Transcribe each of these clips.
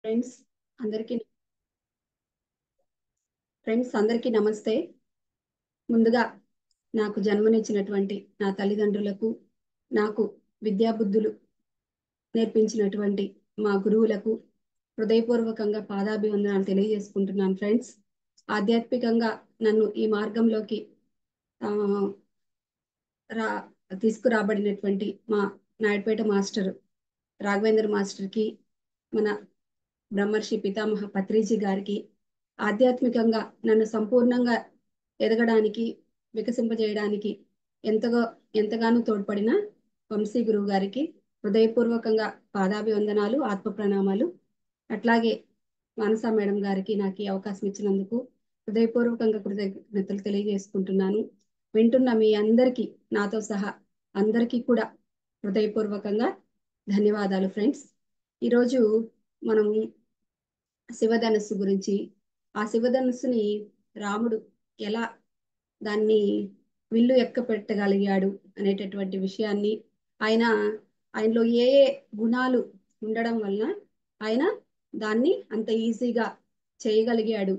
Friends అందరికీ అందరికీ నమస్తే. ముందుగా నాకు జన్మనిచ్చినటువంటి నా తల్లిదండ్రులకు, నాకు విద్యాబుద్ధులు నేర్పించినటువంటి మా గురువులకు హృదయపూర్వకంగా పాదాభివందనాలు తెలియజేసుకుంటున్నాను. ఫ్రెండ్స్, ఆధ్యాత్మికంగా నన్ను ఈ మార్గంలోకి ఆ, రా తీసుకురాబడినటువంటి మా నాయుడుపేట మాస్టర్ రాఘవేంద్ర మాస్టర్కి, మన బ్రహ్మర్షి పితామహ పత్రిజీ గారికి, ఆధ్యాత్మికంగా నన్ను సంపూర్ణంగా ఎదగడానికి, వికసింపజేయడానికి ఎంతగా ఎంతగానో తోడ్పడిన వంశీ గురువు గారికి హృదయపూర్వకంగా పాదాభివందనాలు, ఆత్మ ప్రణామాలు. అట్లాగే మానసా మేడం గారికి నాకు ఈ అవకాశం ఇచ్చినందుకు హృదయపూర్వకంగా కృతజ్ఞతలు తెలియజేసుకుంటున్నాను. వింటున్న మీ అందరికీ, నాతో సహా అందరికీ కూడా హృదయపూర్వకంగా ధన్యవాదాలు. ఫ్రెండ్స్, ఈరోజు మనం శివధనస్సు గురించి, ఆ శివధనస్సుని రాముడు ఎలా దాన్ని విల్లు ఎక్క పెట్టగలిగాడు అనేటటువంటి విషయాన్ని, ఆయన ఆయనలో ఏ ఏ గుణాలు ఉండడం వలన ఆయన దాన్ని అంత ఈజీగా చేయగలిగాడు,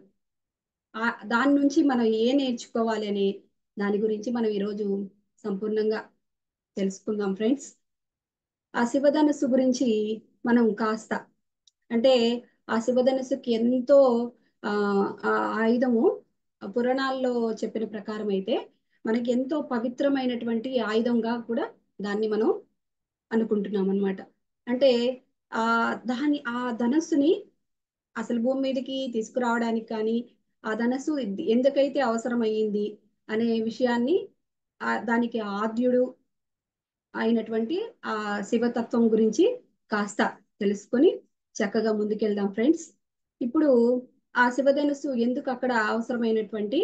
దాని నుంచి మనం ఏ నేర్చుకోవాలి అనే దాని గురించి మనం ఈరోజు సంపూర్ణంగా తెలుసుకుందాం. ఫ్రెండ్స్, ఆ శివధనస్సు గురించి మనం కాస్త, అంటే ఆ శివధనుస్సుకి ఎంతో ఆ ఆ ఆయుధము పురాణాల్లో చెప్పిన ప్రకారం అయితే మనకి ఎంతో పవిత్రమైనటువంటి ఆయుధంగా కూడా దాన్ని మనం అనుకుంటున్నాం అన్నమాట. అంటే ఆ ఆ ధనస్సుని అసలు భూమి మీదకి తీసుకురావడానికి కానీ, ఆ ధనస్సు ఎందుకైతే అవసరం అయ్యింది అనే విషయాన్ని, దానికి ఆద్యుడు అయినటువంటి ఆ శివతత్వం గురించి కాస్త తెలుసుకొని చక్కగా ముందుకెళ్దాం. ఫ్రెండ్స్, ఇప్పుడు ఆ శివధనుస్సు ఎందుకు అక్కడ అవసరమైనటువంటి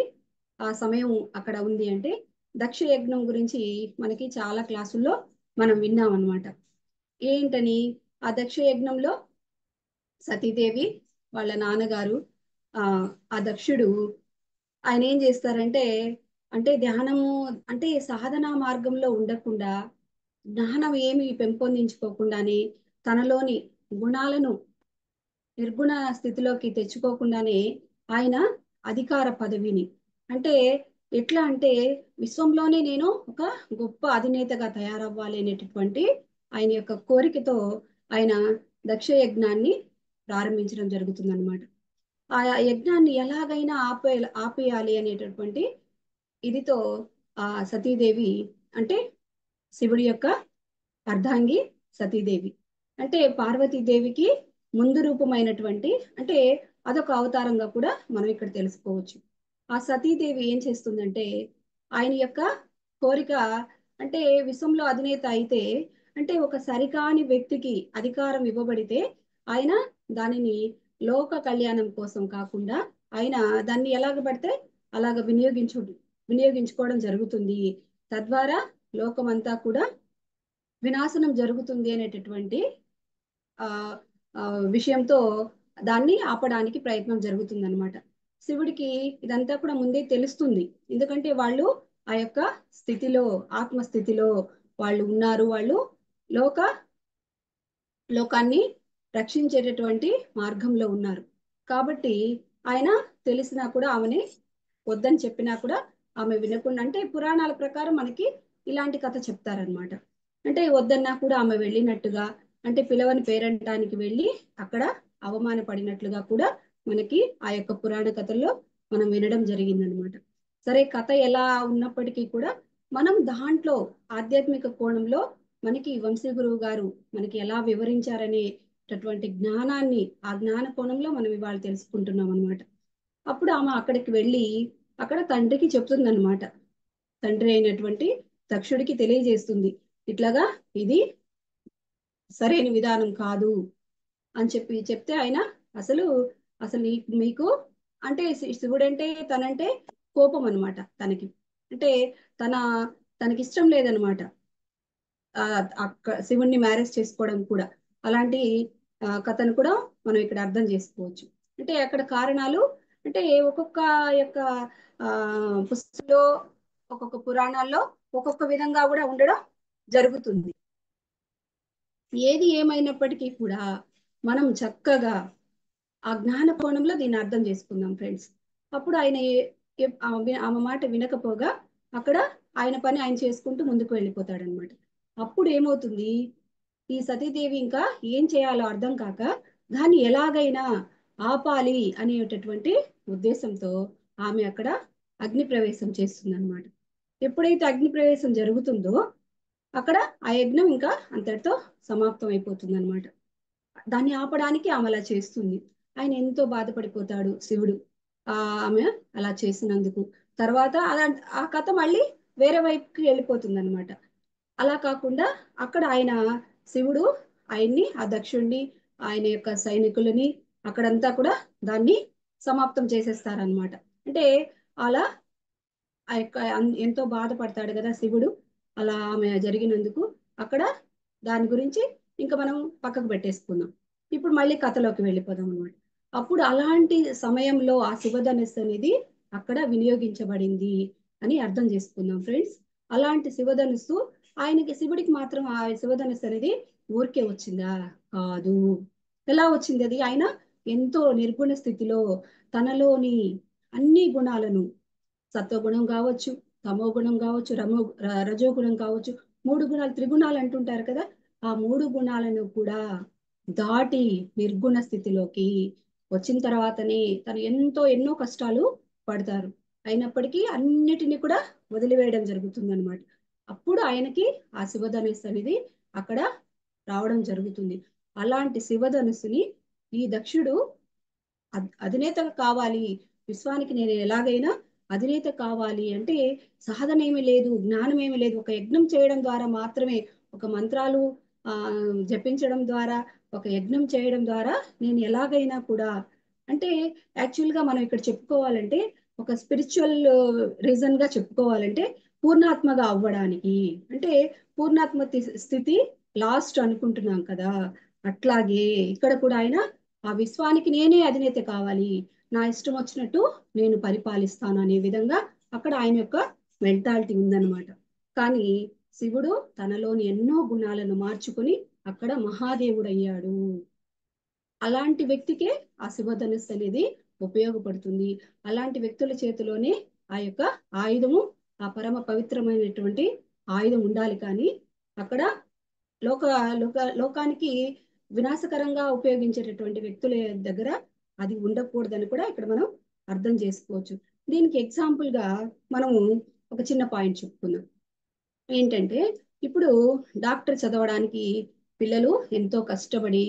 ఆ సమయం అక్కడ ఉంది అంటే, దక్ష యజ్ఞం గురించి మనకి చాలా క్లాసుల్లో మనం విన్నాం అనమాట. ఏంటని, ఆ దక్ష యజ్ఞంలో సతీదేవి వాళ్ళ నాన్నగారు ఆ ఆ దక్షుడు ఆయన ఏం చేస్తారంటే, అంటే ధ్యానము, అంటే సాధనా మార్గంలో ఉండకుండా, జ్ఞానం ఏమి పెంపొందించుకోకుండానే, తనలోని గుణాలను నిర్గుణ స్థితిలోకి తెచ్చుకోకుండానే ఆయన అధికార పదవిని, అంటే ఎట్లా అంటే విశ్వంలోనే నేను ఒక గొప్ప అధినేతగా తయారవ్వాలి అనేటటువంటి ఆయన యొక్క కోరికతో ఆయన దక్ష యజ్ఞాన్ని ప్రారంభించడం జరుగుతుందన్నమాట. ఆ యజ్ఞాన్ని ఎలాగైనా ఆపేయాలి అనేటటువంటి ఇదితో ఆ సతీదేవి, అంటే శివుడి యొక్క అర్ధాంగి సతీదేవి, అంటే పార్వతీదేవికి ముందు రూపమైనటువంటి, అంటే అదొక అవతారంగా కూడా మనం ఇక్కడ తెలుసుకోవచ్చు. ఆ సతీదేవి ఏం చేస్తుందంటే, ఆయన యొక్క కోరిక, అంటే విశ్వంలో అధినేత అయితే, అంటే ఒక సరికాని వ్యక్తికి అధికారం ఇవ్వబడితే ఆయన దానిని లోక కళ్యాణం కోసం కాకుండా ఆయన దాన్ని ఎలాగ పడితే అలాగ వినియోగించుకోవడం జరుగుతుంది. తద్వారా లోకమంతా కూడా వినాశనం జరుగుతుంది అనేటటువంటి ఆ ఆ, విషయంతో దాన్ని ఆపడానికి ప్రయత్నం జరుగుతుంది అనమాట. శివుడికి ఇదంతా కూడా ముందే తెలుస్తుంది. ఎందుకంటే వాళ్ళు ఆ యొక్క స్థితిలో, ఆత్మస్థితిలో వాళ్ళు ఉన్నారు. వాళ్ళు లోక లోకాన్ని రక్షించేటటువంటి మార్గంలో ఉన్నారు. కాబట్టి ఆయన తెలిసినా కూడా ఆమెని వద్దని చెప్పినా కూడా ఆమె వినకుండా, అంటే పురాణాల ప్రకారం మనకి ఇలాంటి కథ చెప్తారనమాట. అంటే వద్దన్నా కూడా ఆమె వెళ్ళినట్టుగా, అంటే పిలవని పేరంటానికి వెళ్ళి అక్కడ అవమానపడినట్లుగా కూడా మనకి ఆ యొక్క పురాణ కథల్లో మనం వినడం జరిగిందనమాట. సరే, కథ ఎలా ఉన్నప్పటికీ కూడా మనం దాంట్లో ఆధ్యాత్మిక కోణంలో మనకి వంశీ గురువు గారు మనకి ఎలా వివరించారనేటటువంటి జ్ఞానాన్ని, ఆ జ్ఞాన కోణంలో మనం ఇవాళ తెలుసుకుంటున్నాం అనమాట. అప్పుడు ఆమె అక్కడికి వెళ్ళి అక్కడ తండ్రికి చెప్తుంది అనమాట. తండ్రి అయినటువంటి దక్షుడికి తెలియజేస్తుంది, ఇట్లాగా ఇది సరైన విధానం కాదు అని చెప్తే ఆయన అసలు అసలు మీకు, అంటే శివుడంటే తనంటే కోపం అనమాట తనకి. అంటే తన తనకిష్టం లేదనమాట శివుణ్ణి మ్యారేజ్ చేసుకోవడం కూడా. అలాంటి కథను కూడా మనం ఇక్కడ అర్థం చేసుకోవచ్చు. అంటే అక్కడ కారణాలు, అంటే ఒక్కొక్క యొక్క ఆ పుస్తకంలో, ఒక్కొక్క పురాణాల్లో ఒక్కొక్క విధంగా కూడా ఉండడం జరుగుతుంది. ఏది ఏమైనప్పటికీ కూడా మనం చక్కగా ఆ జ్ఞాన కోణంలో దీన్ని అర్థం చేసుకుందాం ఫ్రెండ్స్. అప్పుడు ఆయన ఆమె మాట వినకపోగా అక్కడ ఆయన పని ఆయన చేసుకుంటూ ముందుకు వెళ్ళిపోతాడనమాట. అప్పుడు ఏమవుతుంది, ఈ సతీదేవి ఇంకా ఏం చేయాలో అర్థం కాక దాన్ని ఎలాగైనా ఆపాలి అనేటటువంటి ఉద్దేశంతో ఆమె అక్కడ అగ్ని ప్రవేశం చేస్తుంది అనమాట. ఎప్పుడైతే అగ్ని ప్రవేశం జరుగుతుందో అక్కడ ఆ యజ్ఞం ఇంకా అంతటితో సమాప్తం అయిపోతుంది అనమాట. దాన్ని ఆపడానికి ఆమె అలా చేస్తుంది. ఆయన ఎంతో బాధపడిపోతాడు శివుడు, ఆ ఆమె అలా చేసినందుకు. తర్వాత అలా ఆ కథ మళ్ళీ వేరే వైపుకి వెళ్ళిపోతుంది అనమాట. అలా కాకుండా అక్కడ ఆయన శివుడు ఆయన్ని, ఆ దక్షుణ్ణి, ఆయన యొక్క సైనికులని అక్కడంతా కూడా దాన్ని సమాప్తం చేసేస్తారనమాట. అంటే అలా ఆ యొక్క ఎంతో బాధపడతాడు కదా శివుడు అలా ఆమె జరిగినందుకు. అక్కడ దాని గురించి ఇంకా మనం పక్కకు పెట్టేసుకుందాం. ఇప్పుడు మళ్ళీ కథలోకి వెళ్ళిపోదాం అనమాట. అప్పుడు అలాంటి సమయంలో ఆ శివధనుస్సు అనేది అక్కడ వినియోగించబడింది అని అర్థం చేసుకుందాం ఫ్రెండ్స్. అలాంటి శివధనుస్సు ఆయనకి, శివుడికి మాత్రం ఆ శివధనుస్సు అనేది ఊరికే వచ్చిందా? కాదు. ఎలా వచ్చింది అది? ఆయన ఎంతో నిర్గుణ స్థితిలో తనలోని అన్ని గుణాలను, సత్వగుణం కావచ్చు, తమో గుణం కావచ్చు, రజో గుణం కావచ్చు, మూడు గుణాలు, త్రిగుణాలు అంటుంటారు కదా, ఆ మూడు గుణాలను కూడా దాటి నిర్గుణ స్థితిలోకి వచ్చిన తర్వాతనే తను ఎన్నో కష్టాలు పడతారు. అయినప్పటికీ అన్నిటినీ కూడా వదిలివేయడం జరుగుతుంది అనమాట. అప్పుడు ఆయనకి ఆ శివధనుస్సు అనేది అక్కడ రావడం జరుగుతుంది. అలాంటి శివధనుస్సుని ఈ దక్షుడు అధినేత కావాలి, విశ్వానికి నేను ఎలాగైనా అధినేత కావాలి అంటే సాధన ఏమీ లేదు, జ్ఞానం ఏమీ లేదు, ఒక యజ్ఞం చేయడం ద్వారా మాత్రమే, ఒక మంత్రాలు ఆ జపించడం ద్వారా, ఒక యజ్ఞం చేయడం ద్వారా నేను ఎలాగైనా కూడా, అంటే యాక్చువల్ గా మనం ఇక్కడ చెప్పుకోవాలంటే ఒక స్పిరిచువల్ రీజన్ గా చెప్పుకోవాలంటే పూర్ణాత్మగా అవ్వడానికి. అంటే స్థితి లాస్ట్ అనుకుంటున్నాం కదా, అట్లాగే ఇక్కడ కూడా ఆయన ఆ విశ్వానికి నేనే అధినేత కావాలి, నా ఇష్టం వచ్చినట్టు నేను పరిపాలిస్తాను అనే విధంగా అక్కడ ఆయన యొక్క మెంటాలిటీ ఉందన్నమాట. కానీ శివుడు తనలోని ఎన్నో గుణాలను మార్చుకుని అక్కడ మహాదేవుడు అయ్యాడు. అలాంటి వ్యక్తికే ఆ శివధనుస్సు అనేది ఉపయోగపడుతుంది. అలాంటి వ్యక్తుల చేతిలోనే ఆ యొక్క ఆయుధము, ఆ పరమ పవిత్రమైనటువంటి ఆయుధం ఉండాలి. కానీ అక్కడ లోక లోకానికి వినాశకరంగా ఉపయోగించేటటువంటి వ్యక్తుల దగ్గర అది ఉండకూడదని కూడా ఇక్కడ మనం అర్థం చేసుకోవచ్చు. దీనికి ఎగ్జాంపుల్ గా మనము ఒక చిన్న పాయింట్ చెప్పుకుందాం. ఏంటంటే ఇప్పుడు డాక్టర్ చదవడానికి పిల్లలు ఎంతో కష్టపడి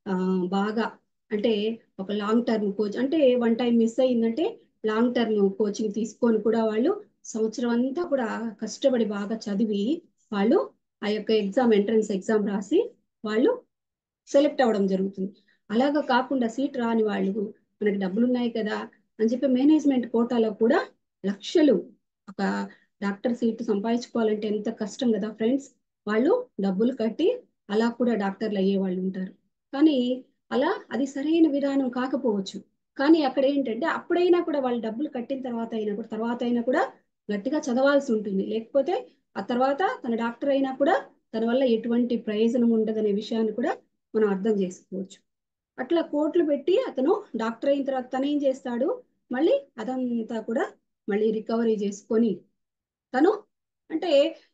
ఆ బాగా, అంటే ఒక లాంగ్ టర్మ్ కోచ్, అంటే వన్ టైం మిస్ అయిందంటే లాంగ్ టర్మ్ కోచింగ్ తీసుకొని కూడా వాళ్ళు సంవత్సరం అంతా కూడా కష్టపడి బాగా చదివి వాళ్ళు ఆ యొక్క ఎంట్రన్స్ ఎగ్జామ్ రాసి వాళ్ళు సెలెక్ట్ అవ్వడం జరుగుతుంది. అలాగా కాకుండా సీట్ రాని వాళ్ళు, మనకి డబ్బులు ఉన్నాయి కదా అని చెప్పి మేనేజ్మెంట్ కోటాలో కూడా లక్షలు, ఒక డాక్టర్ సీట్ సంపాదించుకోవాలంటే ఎంత కష్టం కదా ఫ్రెండ్స్. వాళ్ళు డబ్బులు కట్టి అలా కూడా డాక్టర్లు అయ్యే వాళ్ళు ఉంటారు. కానీ అలా అది సరైన విధానం కాకపోవచ్చు. కానీ అక్కడ ఏంటంటే అప్పుడైనా కూడా వాళ్ళు డబ్బులు కట్టిన తర్వాత అయినా కూడా గట్టిగా చదవాల్సి ఉంటుంది. లేకపోతే ఆ తర్వాత తన డాక్టర్ అయినా కూడా తన వల్ల ఎటువంటి ప్రయోజనం ఉండదనే విషయాన్ని కూడా మనం అర్థం చేసుకోవచ్చు. అట్లా కోట్లు పెట్టి అతను డాక్టర్ అయిన తర్వాత తను ఏం చేస్తాడు, మళ్ళీ అదంతా కూడా మళ్ళీ రికవరీ చేసుకొని తను, అంటే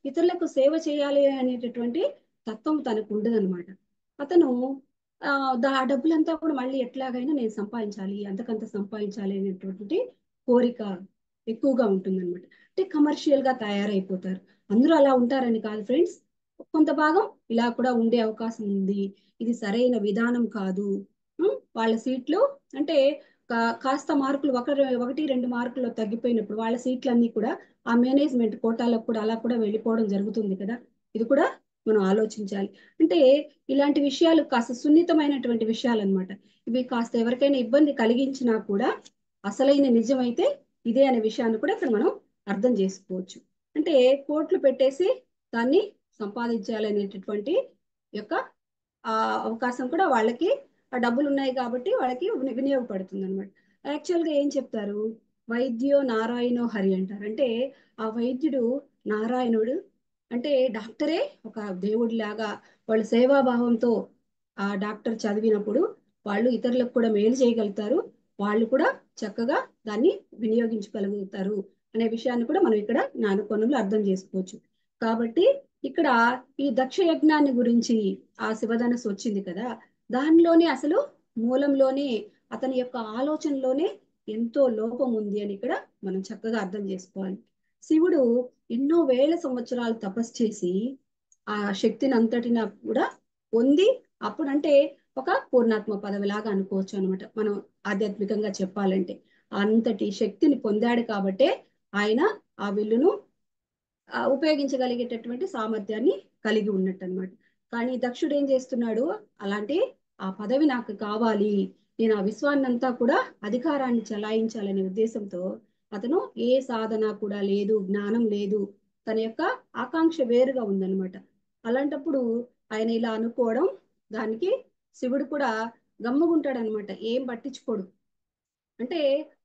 ఇతరులకు సేవ చేయాలి అనేటటువంటి తత్వం తనకు ఉండదన్నమాట. అతను ఆ డబ్బులంతా కూడా మళ్ళీ ఎట్లాగైనా నేను సంపాదించాలి, అంతకంత సంపాదించాలి అనేటువంటి కోరిక ఎక్కువగా ఉంటుందన్నమాట. అంటే కమర్షియల్ గా తయారైపోతారు. అందరూ అలా ఉంటారని కాదు ఫ్రెండ్స్, కొంత భాగం ఇలా కూడా ఉండే అవకాశం ఉంది. ఇది సరైన విధానం కాదు. వాళ్ళ సీట్లు అంటే కాస్త మార్కులు ఒకటి రెండు మార్కులు తగ్గిపోయినప్పుడు వాళ్ళ సీట్లన్నీ కూడా ఆ మేనేజ్మెంట్ కోటాలకు కూడా అలా కూడా వెళ్ళిపోవడం జరుగుతుంది కదా. ఇది కూడా మనం ఆలోచించాలి. అంటే ఇలాంటి విషయాలు కాస్త సున్నితమైనటువంటి విషయాలు అన్నమాట. ఇవి కాస్త ఎవరికైనా ఇబ్బంది కలిగించినా కూడా అసలైన నిజమైతే ఇదే అనే విషయాన్ని కూడా ఇక్కడ మనం అర్థం చేసుకోవచ్చు. అంటే కోట్లు పెట్టేసి దాన్ని సంపాదించాలనేటటువంటి యొక్క ఆ అవకాశం కూడా వాళ్ళకి, ఆ డబ్బులు ఉన్నాయి కాబట్టి వాళ్ళకి వినియోగపడుతుంది అనమాట. యాక్చువల్గా ఏం చెప్తారు, వైద్యో నారాయణో హరి అంటారు. అంటే ఆ వైద్యుడు నారాయణుడు, అంటే డాక్టరే ఒక దేవుడి లాగా వాళ్ళ సేవాభావంతో ఆ డాక్టర్ చదివినప్పుడు వాళ్ళు ఇతరులకు కూడా మేలు చేయగలుగుతారు, వాళ్ళు కూడా చక్కగా దాన్ని వినియోగించగలుగుతారు అనే విషయాన్ని కూడా మనం ఇక్కడ జ్ఞానకోణంలో అర్థం చేసుకోవచ్చు. కాబట్టి ఇక్కడ ఈ దక్ష యజ్ఞాన్ని గురించి ఆ శివధనస్సు వచ్చింది కదా, దానిలోనే అసలు మూలంలోనే అతని యొక్క ఆలోచనలోనే ఎంతో లోపం ఉంది అని ఇక్కడ మనం చక్కగా అర్థం చేసుకోవాలి. శివుడు ఎన్నో వేల సంవత్సరాలు తపస్సు చేసి ఆ శక్తిని అంతటిన కూడా పొంది అప్పుడంటే ఒక పూర్ణాత్మ పదవి లాగా అనుకోవచ్చు అనమాట, మనం ఆధ్యాత్మికంగా చెప్పాలంటే. అంతటి శక్తిని పొందాడు కాబట్టే ఆయన ఆ విల్లును ఉపయోగించగలిగేటటువంటి సామర్థ్యాన్ని కలిగి ఉన్నట్టు అనమాట. కానీ దక్షుడు ఏం చేస్తున్నాడు, అలాంటి ఆ పదవి నాకు కావాలి, నేను ఆ విశ్వాన్నంతా కూడా అధికారాన్ని చలాయించాలనే ఉద్దేశంతో అతను ఏ సాధన కూడా లేదు, జ్ఞానం లేదు, తన యొక్క ఆకాంక్ష వేరుగా ఉందన్నమాట. అలాంటప్పుడు ఆయన ఇలా అనుకోవడం, దానికి శివుడు కూడా గమ్ముగుంటాడనమాట, ఏం పట్టించుకోడు. అంటే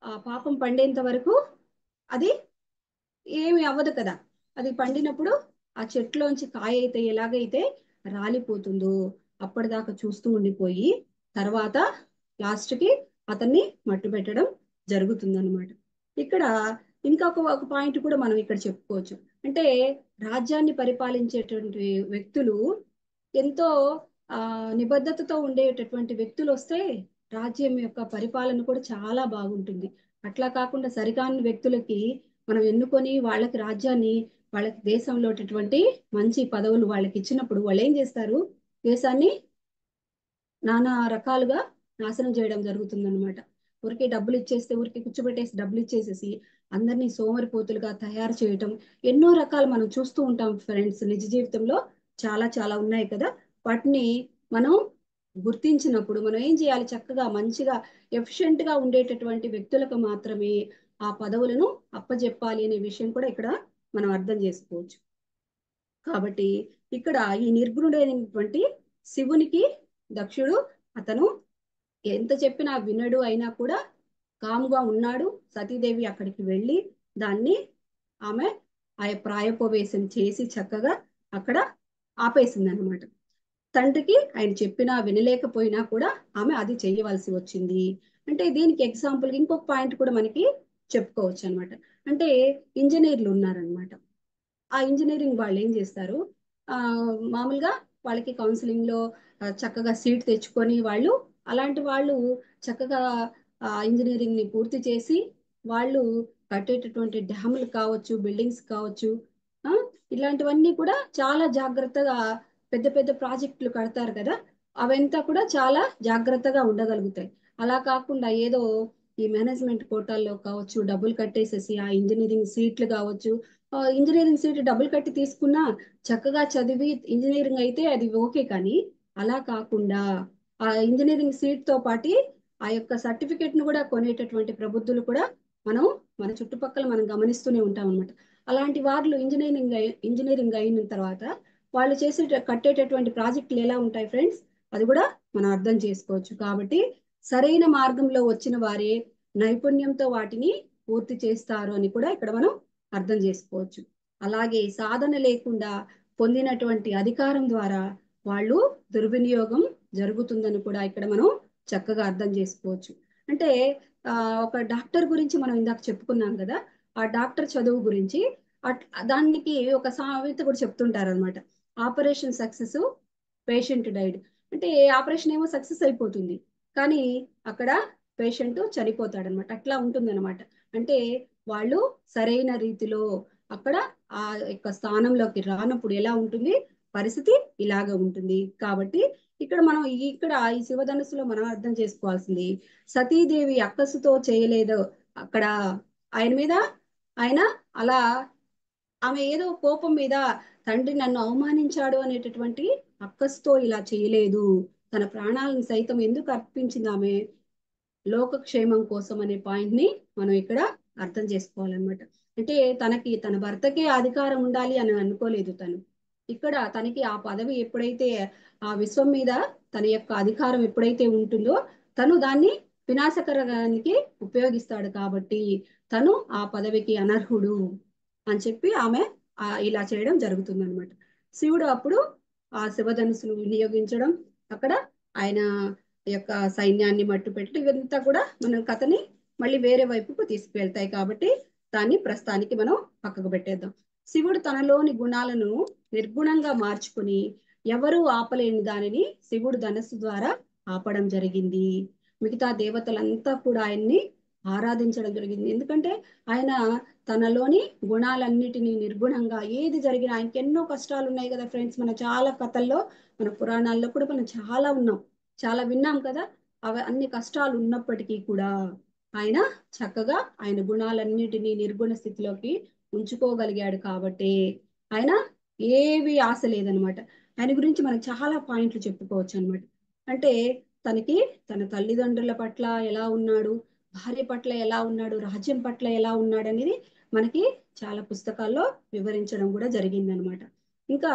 ఆ పాపం పండేంత వరకు అది ఏమి అవ్వదు కదా, అది పండినప్పుడు ఆ చెట్లోంచి కాయ అయితే ఎలాగైతే రాలిపోతుందో అప్పటిదాకా చూస్తూ ఉండిపోయి తర్వాత లాస్ట్కి అతన్ని మట్టు పెట్టడం జరుగుతుందన్నమాట. ఇక్కడ ఒక పాయింట్ కూడా మనం ఇక్కడ చెప్పుకోవచ్చు. అంటే రాజ్యాన్ని పరిపాలించేటువంటి వ్యక్తులు ఎంతో ఆ నిబద్ధతతో ఉండేటటువంటి వ్యక్తులు వస్తే రాజ్యం యొక్క పరిపాలన కూడా చాలా బాగుంటుంది. అట్లా కాకుండా సరికాని వ్యక్తులకి మనం ఎన్నుకొని వాళ్ళకి రాజ్యాన్ని, వాళ్ళకి దేశంలో మంచి పదవులు వాళ్ళకి ఇచ్చినప్పుడు వాళ్ళు ఏం చేస్తారు, దేశాన్ని నానా రకాలుగా నాశనం చేయడం జరుగుతుందన్నమాట. ఊరికి డబ్బులు ఇచ్చేస్తే, ఊరికి కూర్చోబెట్టేసి డబ్బులు ఇచ్చేసేసి అందరినీ సోమరిపోతులుగా తయారు చేయటం ఎన్నో రకాలు మనం చూస్తూ ఉంటాం ఫ్రెండ్స్, నిజ జీవితంలో చాలా చాలా ఉన్నాయి కదా. వాటిని మనం గుర్తించినప్పుడు మనం ఏం చేయాలి, చక్కగా మంచిగా ఎఫిషియెంట్ గా ఉండేటటువంటి వ్యక్తులకు మాత్రమే ఆ పదవులను అప్పజెప్పాలి అనే విషయం కూడా ఇక్కడ మనం అర్థం చేసుకోవచ్చు. కాబట్టి ఇక్కడ ఈ నిర్గుణుడైనటువంటి శివునికి దక్షుడు, అతను ఎంత చెప్పినా వినడు, అయినా కూడా కాముగా ఉన్నాడు. సతీదేవి అక్కడికి వెళ్ళి దాన్ని ఆమె ఆ ప్రాయోపవేశం చేసి చక్కగా అక్కడ ఆపేసింది అనమాట. తండ్రికి ఆయన చెప్పినా వినలేకపోయినా కూడా ఆమె అది చేయవలసి వచ్చింది. అంటే దీనికి ఎగ్జాంపుల్ ఇంకొక పాయింట్ కూడా మనకి చెప్పుకోవచ్చు అనమాట. అంటే ఇంజనీర్లు ఉన్నారనమాట, ఆ ఇంజనీరింగ్ వాళ్ళు ఏం చేస్తారు, ఆ మామూలుగా వాళ్ళకి కౌన్సిలింగ్ లో చక్కగా సీట్ తెచ్చుకొని వాళ్ళు, అలాంటి వాళ్ళు చక్కగా ఇంజనీరింగ్ ని పూర్తి చేసి వాళ్ళు కట్టేటటువంటి డ్యాములు కావచ్చు, బిల్డింగ్స్ కావచ్చు, ఆ, ఇలాంటివన్నీ కూడా చాలా జాగ్రత్తగా పెద్ద పెద్ద ప్రాజెక్టులు కడతారు కదా, అవంతా కూడా చాలా జాగ్రత్తగా ఉండగలుగుతాయి. అలా కాకుండా ఏదో ఈ మేనేజ్మెంట్ కోటాల్లో కావచ్చు డబ్బులు కట్టేసేసి ఆ ఇంజనీరింగ్ సీట్లు కావచ్చు, ఇంజనీరింగ్ సీట్ డబ్బులు కట్టి తీసుకున్నా చక్కగా చదివి ఇంజనీరింగ్ అయితే అది ఓకే, కానీ అలా కాకుండా ఆ ఇంజనీరింగ్ సీట్ తో పాటి ఆ యొక్క సర్టిఫికేట్ ను కూడా కొనేటటువంటి ప్రబుద్ధులు కూడా మనం మన చుట్టుపక్కల మనం గమనిస్తూనే ఉంటాం అనమాట. అలాంటి వాళ్ళు ఇంజనీరింగ్ అయిన తర్వాత వాళ్ళు కట్టేటటువంటి ప్రాజెక్టులు ఎలా ఉంటాయి ఫ్రెండ్స్, అది కూడా మనం అర్థం చేసుకోవచ్చు. కాబట్టి సరైన మార్గంలో వచ్చిన వారే నైపుణ్యంతో వాటిని పూర్తి చేస్తారు అని కూడా ఇక్కడ మనం అర్థం చేసుకోవచ్చు. అలాగే సాధన లేకుండా పొందినటువంటి అధికారం ద్వారా వాళ్ళు దుర్వినియోగం జరుగుతుందని కూడా ఇక్కడ మనం చక్కగా అర్థం చేసుకోవచ్చు. అంటే ఆ ఒక డాక్టర్ గురించి మనం ఇందాక చెప్పుకున్నాం కదా, ఆ డాక్టర్ చదువు గురించి దానికి ఒక సామెత కూడా చెప్తుంటారు అనమాట. Operation success, patient died. అంటే ఆపరేషన్ ఏమో సక్సెస్ అయిపోతుంది, కానీ అక్కడ పేషెంట్ చనిపోతాడు అనమాట. అట్లా ఉంటుంది అనమాట. అంటే వాళ్ళు సరైన రీతిలో అక్కడ ఆ యొక్క స్థానంలోకి రానప్పుడు ఎలా ఉంటుంది పరిస్థితి, ఇలాగ ఉంటుంది. కాబట్టి ఇక్కడ మనం ఈ శివధనుస్సులో మనం అర్థం చేసుకోవాల్సింది, సతీదేవి అక్కసుతో చేయలేదు అక్కడ ఆయన మీద, ఆయన అలా ఆమె ఏదో కోపం మీద తండ్రి నన్ను అవమానించాడు అనేటటువంటి అక్కసుతో ఇలా చేయలేదు, తన ప్రాణాలను సైతం ఎందుకు అర్పించింది ఆమె, లోకక్షేమం కోసం అనే పాయింట్ ని మనం ఇక్కడ అర్థం చేసుకోవాలన్నమాట. అంటే తన భర్తకే అధికారం ఉండాలి అని అనుకోలేదు తను. ఇక్కడ తనకి ఆ పదవి ఎప్పుడైతే ఆ విశ్వం మీద తన యొక్క అధికారం ఎప్పుడైతే ఉంటుందో తను దాన్ని వినాశకరానికి ఉపయోగిస్తాడు, కాబట్టి తను ఆ పదవికి అనర్హుడు అని చెప్పి ఆమె ఇలా చేయడం జరుగుతుంది అనమాట. శివుడు అప్పుడు ఆ శివధనుసును వినియోగించడం, అక్కడ ఆయన యొక్క సైన్యాన్ని మట్టు పెట్టి ఇవంతా కూడా మనం కథని మళ్ళీ వేరే వైపుకు తీసుకువెళ్తాయి. కాబట్టి దాన్ని ప్రస్తుతానికి మనం పక్కకు పెట్టేద్దాం. శివుడు తనలోని గుణాలను నిర్గుణంగా మార్చుకుని ఎవరూ ఆపలేని దానిని శివుడు ధనస్సు ద్వారా ఆపడం జరిగింది. మిగతా దేవతలంతా కూడా ఆయన్ని ఆరాధించడం జరిగింది. ఎందుకంటే ఆయన తనలోని గుణాలన్నిటినీ నిర్గుణంగా ఏది జరిగినా, ఆయనకి ఎన్నో కష్టాలు ఉన్నాయి కదా ఫ్రెండ్స్. మన చాలా కథల్లో, మన పురాణాల్లో కూడా మనం చాలా ఉన్నాం, చాలా విన్నాం కదా. అవి అన్ని కష్టాలు ఉన్నప్పటికీ కూడా ఆయన చక్కగా ఆయన గుణాలన్నిటినీ నిర్గుణ స్థితిలోకి ఉంచుకోగలిగాడు. కాబట్టి ఆయన ఏవి ఆశ లేదనమాట. ఆయన గురించి మనకు చాలా పాయింట్లు చెప్పుకోవచ్చు అనమాట. అంటే తనకి తన తల్లిదండ్రుల పట్ల ఎలా ఉన్నాడు, భార్య పట్ల ఎలా ఉన్నాడు, రాజ్యం పట్ల ఎలా ఉన్నాడు అనేది మనకి చాలా పుస్తకాల్లో వివరించడం కూడా జరిగిందనమాట. ఇంకా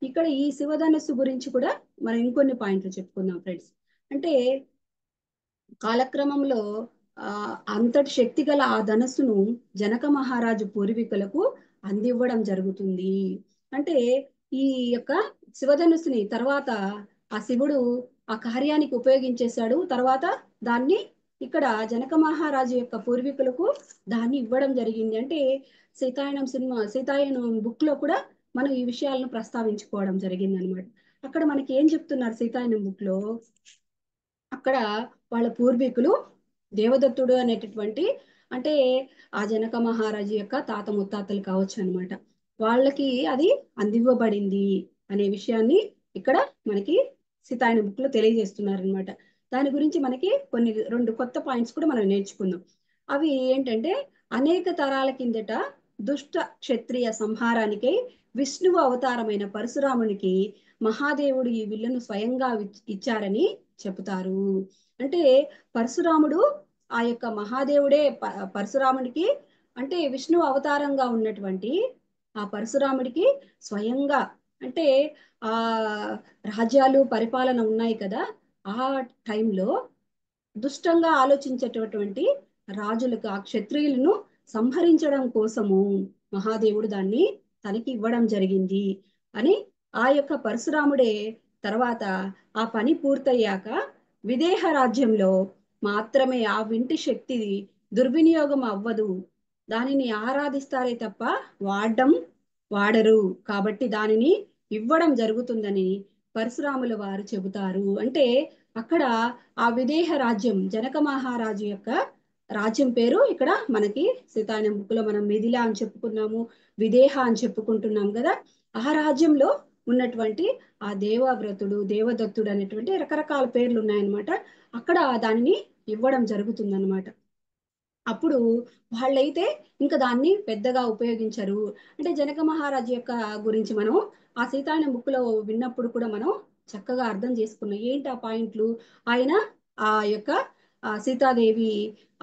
ఇక్కడ ఈ శివధనస్సు గురించి కూడా మనం ఇంకొన్ని పాయింట్లు చెప్పుకుందాం ఫ్రెండ్స్. అంటే కాలక్రమంలో అంతటి శక్తి గల ఆ ధనస్సును జనక మహారాజు పూర్వీకులకు అందివ్వడం జరుగుతుంది. అంటే ఈ యొక్క శివధనుస్సుని తర్వాత ఆ శివుడు ఆ కార్యానికి ఉపయోగించేశాడు. తర్వాత దాన్ని ఇక్కడ జనక మహారాజు యొక్క పూర్వీకులకు దాన్ని ఇవ్వడం జరిగింది. అంటే సీతాయనం బుక్ లో కూడా మనం ఈ విషయాలను ప్రస్తావించుకోవడం జరిగింది అనమాట. అక్కడ మనకి ఏం చెప్తున్నారు సీతాయనం బుక్ లో, అక్కడ వాళ్ళ పూర్వీకులు దేవదత్తుడు అనేటటువంటి, అంటే ఆ జనక మహారాజు యొక్క తాత ముత్తాతలు కావచ్చు అనమాట, వాళ్ళకి అది అందివ్వబడింది అనే విషయాన్ని ఇక్కడ మనకి సీతాయన బుక్ లో తెలియజేస్తున్నారు అనమాట. దాని గురించి మనకి కొన్ని రెండు కొత్త పాయింట్స్ కూడా మనం నేర్చుకుందాం. అవి ఏంటంటే, అనేక తరాల కిందట దుష్ట క్షత్రియ సంహారానికై విష్ణువు అవతారమైన పరశురామునికి మహాదేవుడు ఈ విల్లును స్వయంగా ఇచ్చారని చెబుతారు. అంటే పరశురాముడు ఆ యొక్క మహాదేవుడే పరశురాముడికి, అంటే విష్ణు అవతారంగా ఉన్నటువంటి ఆ పరశురాముడికి స్వయంగా, అంటే ఆ రాజ్యాలు పరిపాలన ఉన్నాయి కదా, ఆ టైంలో దుష్టంగా ఆలోచించేటటువంటి రాజులకు, ఆ క్షత్రియులను సంహరించడం కోసము మహాదేవుడు దాన్ని తనకి ఇవ్వడం జరిగింది అని, ఆ యొక్క పరశురాముడే తర్వాత ఆ పని పూర్తయ్యాక విదేహ రాజ్యంలో మాత్రమే ఆ వింటి శక్తి దుర్వినియోగం అవ్వదు, దానిని ఆరాధిస్తారే తప్ప వాడరు, కాబట్టి దానిని ఇవ్వడం జరుగుతుందని పరశురాముల వారు చెబుతారు. అంటే అక్కడ ఆ విదేహ రాజ్యం, జనక మహారాజు యొక్క రాజ్యం పేరు ఇక్కడ మనకి సీతాయనం బుక్ లో మనం మిథిల అని చెప్పుకున్నాము, విదేహ అని చెప్పుకుంటున్నాం కదా. ఆ రాజ్యంలో ఉన్నటువంటి ఆ దేవవ్రతుడు, దేవదత్తుడు అనేటువంటి రకరకాల పేర్లు ఉన్నాయన్నమాట. అక్కడ దానిని ఇవ్వడం జరుగుతుందన్నమాట. అప్పుడు వాళ్ళైతే ఇంకా దాన్ని పెద్దగా ఉపయోగించరు. అంటే జనక మహారాజు యొక్క గురించి మనం ఆ సీతాయన బుక్ లో విన్నప్పుడు కూడా మనం చక్కగా అర్థం చేసుకున్నాం. ఏంటి ఆ పాయింట్లు, ఆయన ఆ యొక్క సీతాదేవి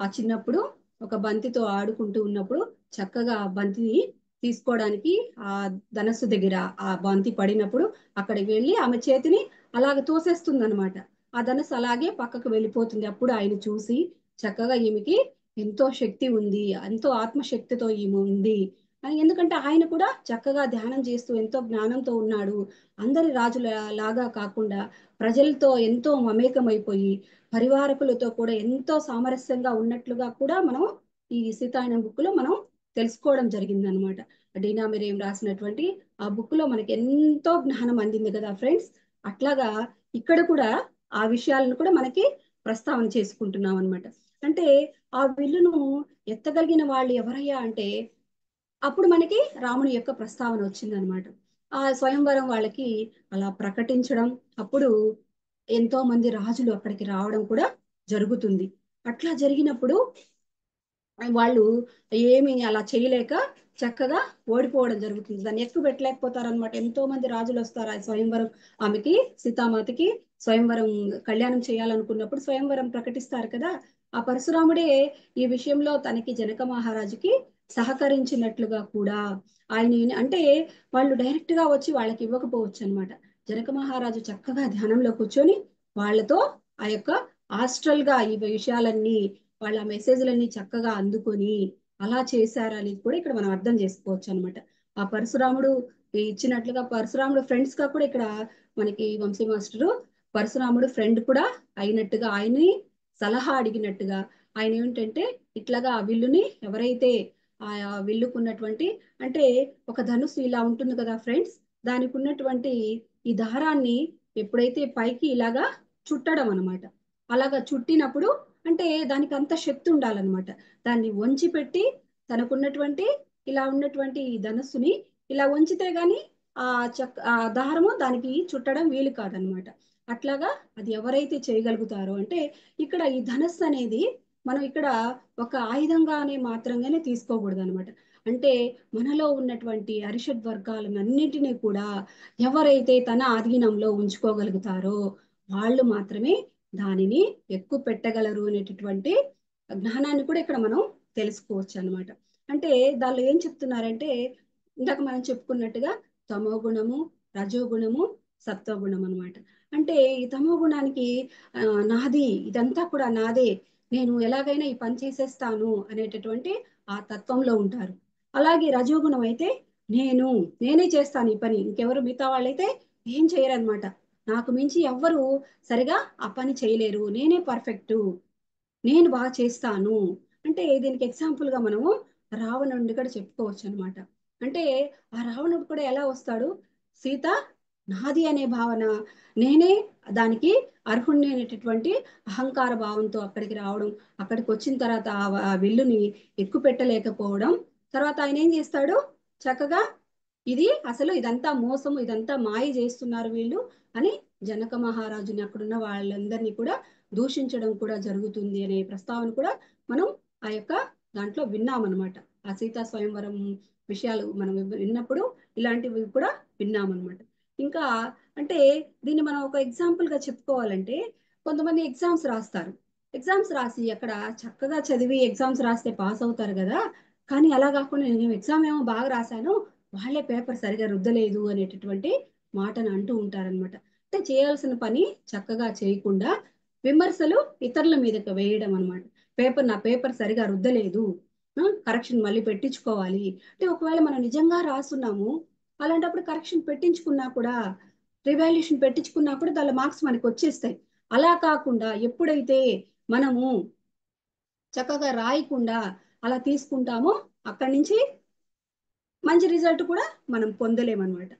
ఆ చిన్నప్పుడు ఒక బంతితో ఆడుకుంటూ ఉన్నప్పుడు చక్కగా ఆ బంతిని తీసుకోవడానికి ఆ ధనస్సు దగ్గర ఆ బంతి పడినప్పుడు అక్కడికి వెళ్ళి ఆమె చేతిని అలాగ తోసేస్తుంది అనమాట. ఆ ధనస్సు అలాగే పక్కకు వెళ్ళిపోతుంది. అప్పుడు ఆయన చూసి చక్కగా ఈమెకి ఎంతో శక్తి ఉంది, ఎంతో ఆత్మశక్తితో ఈమె ఉంది అని, ఎందుకంటే ఆయన కూడా చక్కగా ధ్యానం చేస్తూ ఎంతో జ్ఞానంతో ఉన్నాడు. అందరి రాజుల లాగా కాకుండా ప్రజలతో ఎంతో మమేకమైపోయి పరివారకులతో కూడా ఎంతో సామరస్యంగా ఉన్నట్లుగా కూడా మనం ఈ సీతాయనం బుక్ లో మనం తెలుసుకోవడం జరిగింది అనమాట. డీనా మీరేం రాసినటువంటి ఆ బుక్ లో మనకి ఎంతో జ్ఞానం అందింది కదా ఫ్రెండ్స్. అట్లాగా ఇక్కడ కూడా ఆ విషయాలను కూడా మనకి ప్రస్తావన చేసుకుంటున్నాం అనమాట. అంటే ఆ విల్లును ఎత్తగలిగిన వాళ్ళు ఎవరయ్యా అంటే అప్పుడు మనకి రాముని యొక్క ప్రస్తావన వచ్చిందనమాట. ఆ స్వయంవరం వాళ్ళకి అలా ప్రకటించడం, అప్పుడు ఎంతో మంది రాజులు అక్కడికి రావడం కూడా జరుగుతుంది. అట్లా జరిగినప్పుడు వాళ్ళు ఏమి అలా చేయలేక చక్కగా ఓడిపోవడం జరుగుతుంది. దాన్ని ఎక్కువ పెట్టలేకపోతారనమాట. ఎంతో మంది రాజులు వస్తారు ఆ స్వయంవరం, ఆమెకి సీతామాతకి స్వయంవరం కళ్యాణం చేయాలనుకున్నప్పుడు స్వయంవరం ప్రకటిస్తారు కదా. ఆ పరశురాముడే ఈ విషయంలో తనకి జనక మహారాజుకి సహకరించినట్లుగా కూడా ఆయన, అంటే వాళ్ళు డైరెక్ట్ గా వచ్చి వాళ్ళకి ఇవ్వకపోవచ్చు అనమాట. జనక మహారాజు చక్కగా ధ్యానంలో కూర్చొని వాళ్ళతో ఆ యొక్క ఆస్ట్రల్ గా ఈ విషయాలన్నీ, వాళ్ళ మెసేజ్లన్నీ చక్కగా అందుకొని అలా చేశారని కూడా ఇక్కడ మనం అర్థం చేసుకోవచ్చు అనమాట. ఆ పరశురాముడు ఇచ్చినట్లుగా పరశురాముడు ఫ్రెండ్స్ గా కూడా ఇక్కడ మనకి వంశీ మాస్టరు పరశురాముడు ఫ్రెండ్ కూడా అయినట్టుగా ఆయన్ని సలహా అడిగినట్టుగా ఆయన ఏమిటంటే ఇట్లాగా ఆ విల్లుని ఎవరైతే ఆ విల్లుకున్నటువంటి అంటే ఒక ధనుసు ఇలా ఉంటుంది కదా ఫ్రెండ్స్, దానికి ఉన్నటువంటి ఈ దారాన్ని ఎప్పుడైతే పైకి ఇలాగా చుట్టడం అనమాట. అలాగా చుట్టినప్పుడు అంటే దానికి అంత శక్తి ఉండాలన్నమాట. దాన్ని వంచి పెట్టి తనకున్నటువంటి ఇలా ఉన్నటువంటి ఈ ధనుస్సుని ఇలా వంచితే గాని ఆ ఆ దారము దానికి చుట్టడం వీలు కాదనమాట. అట్లాగా అది ఎవరైతే చేయగలుగుతారో అంటే ఇక్కడ ఈ ధనస్సు అనేది మనం ఇక్కడ ఒక ఆయుధంగానే మాత్రంగానే తీసుకోకూడదు అనమాట. అంటే మనలో ఉన్నటువంటి అరిషడ్ వర్గాలన్నింటినీ కూడా ఎవరైతే తన ఆధీనంలో ఉంచుకోగలుగుతారో వాళ్ళు మాత్రమే దానిని ఎక్కువ పెట్టగలరు అనేటటువంటి జ్ఞానాన్ని కూడా ఇక్కడ మనం తెలుసుకోవచ్చు అనమాట. అంటే దానిలో ఏం చెప్తున్నారంటే ఇందాక మనం చెప్పుకున్నట్టుగా తమో గుణము, రజో గుణము, సత్వగుణం అనమాట. అంటే ఈ తమో గుణానికి నాది, ఇదంతా కూడా నాదే, నేను ఎలాగైనా ఈ పని చేసేస్తాను అనేటటువంటి ఆ తత్వంలో ఉంటారు. అలాగే రజోగుణం అయితే నేనే చేస్తాను ఈ పని, ఇంకెవరు మిగతా వాళ్ళైతే ఏం చేయరనమాట. నాకు మించి ఎవ్వరు సరిగా ఆ పని చేయలేరు, నేనే పర్ఫెక్టు, నేను బాగా చేస్తాను. అంటే దీనికి ఎగ్జాంపుల్ గా మనము రావణుడిని కూడా చెప్పుకోవచ్చు అనమాట. అంటే ఆ రావణుడు కూడా ఎలా వస్తాడు, సీత నాది అనే భావన, నేనే దానికి అర్హుణ్ణి అనేటటువంటి అహంకార భావంతో అక్కడికి రావడం, అక్కడికి వచ్చిన తర్వాత ఆ విల్లుని ఎక్కువ పెట్టలేకపోవడం, తర్వాత ఆయన ఏం చేస్తాడు, చక్కగా ఇది అసలు ఇదంతా మోసము, ఇదంతా మాయ చేస్తున్నారు వీళ్ళు అని జనక మహారాజుని అక్కడున్న వాళ్ళందరినీ కూడా దూషించడం కూడా జరుగుతుంది అనే ప్రస్తావన కూడా మనం ఆ యొక్క దాంట్లో విన్నామన్నమాట. ఆ సీతా స్వయంవరం విషయాలు మనం విన్నప్పుడు ఇలాంటివి కూడా విన్నామన్నమాట. ఇంకా అంటే దీన్ని మనం ఒక ఎగ్జాంపుల్ గా చెప్పుకోవాలంటే కొంతమంది ఎగ్జామ్స్ రాస్తారు. ఎగ్జామ్స్ రాసి అక్కడ చక్కగా చదివి ఎగ్జామ్స్ రాస్తే పాస్ అవుతారు కదా, కానీ అలా కాకుండా నేను ఎగ్జామ్ ఏమో బాగా రాశాను, వాళ్ళే పేపర్ సరిగా రుద్దలేదు అనేటటువంటి మాటను అంటూ ఉంటారనమాట. అంటే చేయాల్సిన పని చక్కగా చేయకుండా విమర్శలు ఇతరుల మీదకి వేయడం అనమాట. నా పేపర్ సరిగా రుద్దలేదు, కరెక్షన్ మళ్ళీ పెట్టించుకోవాలి. అంటే ఒకవేళ మనం నిజంగా రాస్తున్నాము, అలాంటప్పుడు కరెక్షన్ పెట్టించుకున్నా కూడా, రివాల్యూషన్ పెట్టించుకున్నా కూడా దాని మార్క్స్ మనకి వచ్చేస్తాయి. అలా కాకుండా ఎప్పుడైతే మనము చక్కగా రాయకుండా అలా తీసుకుంటామో అక్కడి నుంచి మంచి రిజల్ట్ కూడా మనం పొందలేమన్నమాట.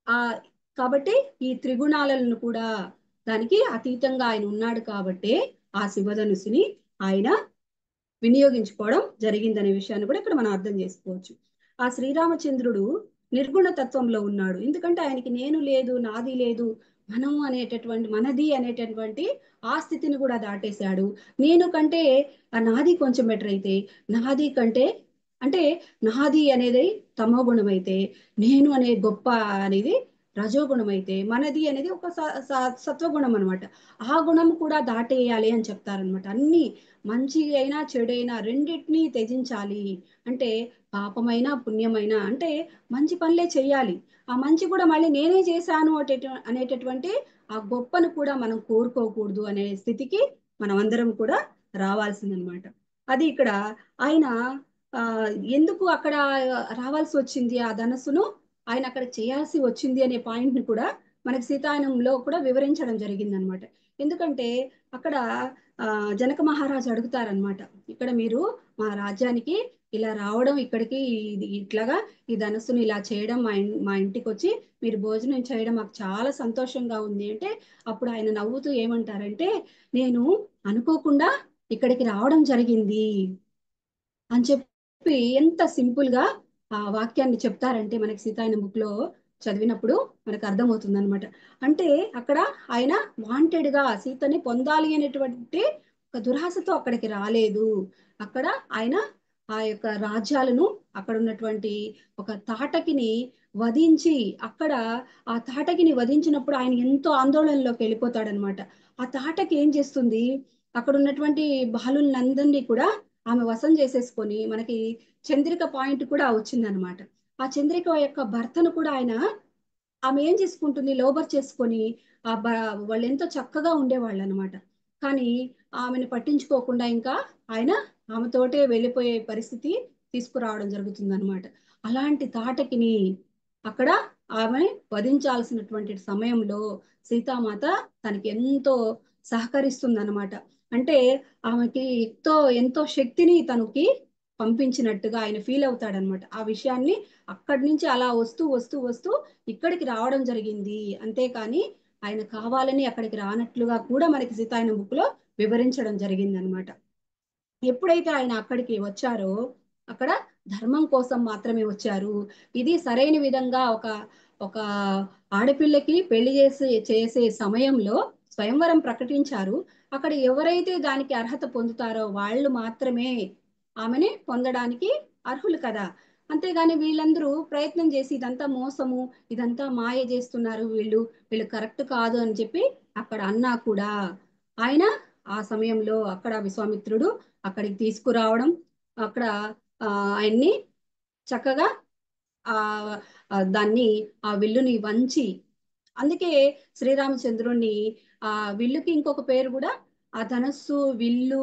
ఆ కాబట్టి ఈ త్రిగుణాలను కూడా దానికి అతీతంగా ఆయన ఉన్నాడు కాబట్టి ఆ శివధనుసుని ఆయన వినియోగించుకోవడం జరిగిందనే విషయాన్ని కూడా ఇక్కడ మనం అర్థం చేసుకోవచ్చు. ఆ శ్రీరామచంద్రుడు నిర్గుణ తత్వంలో ఉన్నాడు, ఎందుకంటే ఆయనకి నేను లేదు, నాది లేదు, మనము అనేటటువంటి మనది అనేటటువంటి ఆ స్థితిని కూడా దాటేశాడు. నేను కంటే నాది కొంచెం బెటర్ అయితే, నాది కంటే అంటే నాది అనేది తమో గుణం అయితే, నేను అనే గొప్ప అనేది రజోగుణం అయితే, మనది అనేది ఒక సత్వగుణం అనమాట. ఆ గుణం కూడా దాటేయాలి అని చెప్తారనమాట. అన్ని మంచి అయినా చెడైనా రెండింటినీ త్యజించాలి. అంటే పాపమైన పుణ్యమైన అంటే మంచి పనులే చెయ్యాలి. ఆ మంచి కూడా మళ్ళీ నేనే చేశాను అనేటటువంటి ఆ గొప్పను కూడా మనం కోరుకోకూడదు అనే స్థితికి మనం అందరం కూడా రావాల్సిందనమాట. అది ఇక్కడ ఆయన ఆ ఎందుకు అక్కడ రావాల్సి వచ్చింది, ఆ ధనస్సును ఆయన అక్కడ చేయాల్సి వచ్చింది అనే పాయింట్ ని కూడా మనకి సీతాయనంలో కూడా వివరించడం జరిగిందనమాట. ఎందుకంటే అక్కడ ఆ జనక మహారాజు అడుగుతారనమాట, ఇక్కడ మీరు మా రాజ్యానికి ఇలా రావడం, ఇక్కడికి ఇట్లాగా ఈ ధనస్సును ఇలా చేయడం, మా ఇంటికి వచ్చి మీరు భోజనం చేయడం మాకు చాలా సంతోషంగా ఉంది అంటే, అప్పుడు ఆయన నవ్వుతూ ఏమంటారంటే, నేను అనుకోకుండా ఇక్కడికి రావడం జరిగింది అని చెప్పి ఎంత సింపుల్ గా ఆ వాక్యాన్ని చెప్తారంటే మనకి సీతాయన బుక్ లో చదివినప్పుడు మనకు అర్థమవుతుంది అనమాట. అంటే అక్కడ ఆయన వాంటెడ్ గా సీతని పొందాలి అనేటువంటి ఒక దురాశతో అక్కడికి రాలేదు. అక్కడ ఆయన ఆ యొక్క రాజ్యాలను, అక్కడ ఉన్నటువంటి ఒక తాటకిని వధించి, అక్కడ ఆ తాటకిని వధించినప్పుడు ఆయన ఎంతో ఆందోళనలోకి వెళ్ళిపోతాడనమాట. ఆ తాటకి ఏం చేస్తుంది, అక్కడ ఉన్నటువంటి బాలులందరినీ కూడా ఆమె వశం చేసేసుకొని మనకి చంద్రిక పాయింట్ కూడా వచ్చిందనమాట. ఆ చంద్రిక యొక్క భర్తను కూడా ఆయన, ఆమె ఏం చేసుకుంటుంది, లోబర్ చేసుకొని ఆ వాళ్ళు ఎంతో చక్కగా ఉండేవాళ్ళు అనమాట. కానీ ఆమెను పట్టించుకోకుండా ఇంకా ఆయన ఆమెతోటే వెళ్ళిపోయే పరిస్థితి తీసుకురావడం జరుగుతుంది అనమాట. అలాంటి తాటకిని అక్కడ ఆమె వధించాల్సినటువంటి సమయంలో సీతామాత తనకి ఎంతో సహకరిస్తుందన్నమాట. అంటే ఆమెకి ఎంతో శక్తిని తనకి పంపించినట్టుగా ఆయన ఫీల్ అవుతాడనమాట. ఆ విషయాన్ని అక్కడి నుంచి అలా వస్తూ వస్తూ వస్తూ ఇక్కడికి రావడం జరిగింది. అంతేకాని ఆయన కావాలని అక్కడికి రానట్లుగా కూడా మనకి సీతాయన బుక్ లో వివరించడం జరిగింది అనమాట. ఎప్పుడైతే ఆయన అక్కడికి వచ్చారో అక్కడ ధర్మం కోసం మాత్రమే వచ్చారు. ఇది సరైన విధంగా ఒక ఒక ఆడపిల్లకి పెళ్లి చేసే సమయంలో స్వయంవరం ప్రకటించారు. అక్కడ ఎవరైతే దానికి అర్హత పొందుతారో వాళ్ళు మాత్రమే ఆమెని పొందడానికి అర్హులు కదా. అంతేగాని వీళ్ళందరూ ప్రయత్నం చేసి ఇదంతా మోసము, ఇదంతా మాయ చేస్తున్నారు, వీళ్ళు కరెక్ట్ కాదు అని చెప్పి అక్కడ అన్నా కూడా ఆయన ఆ సమయంలో అక్కడ విశ్వామిత్రుడు అక్కడికి తీసుకురావడం, అక్కడ ఆ, ఆయన్ని చక్కగా ఆ దాన్ని ఆ విల్లుని వంచి, అందుకే శ్రీరామచంద్రుణ్ణి ఆ విల్లుకి ఇంకొక పేరు కూడా ఆ ధనస్సు, విల్లు,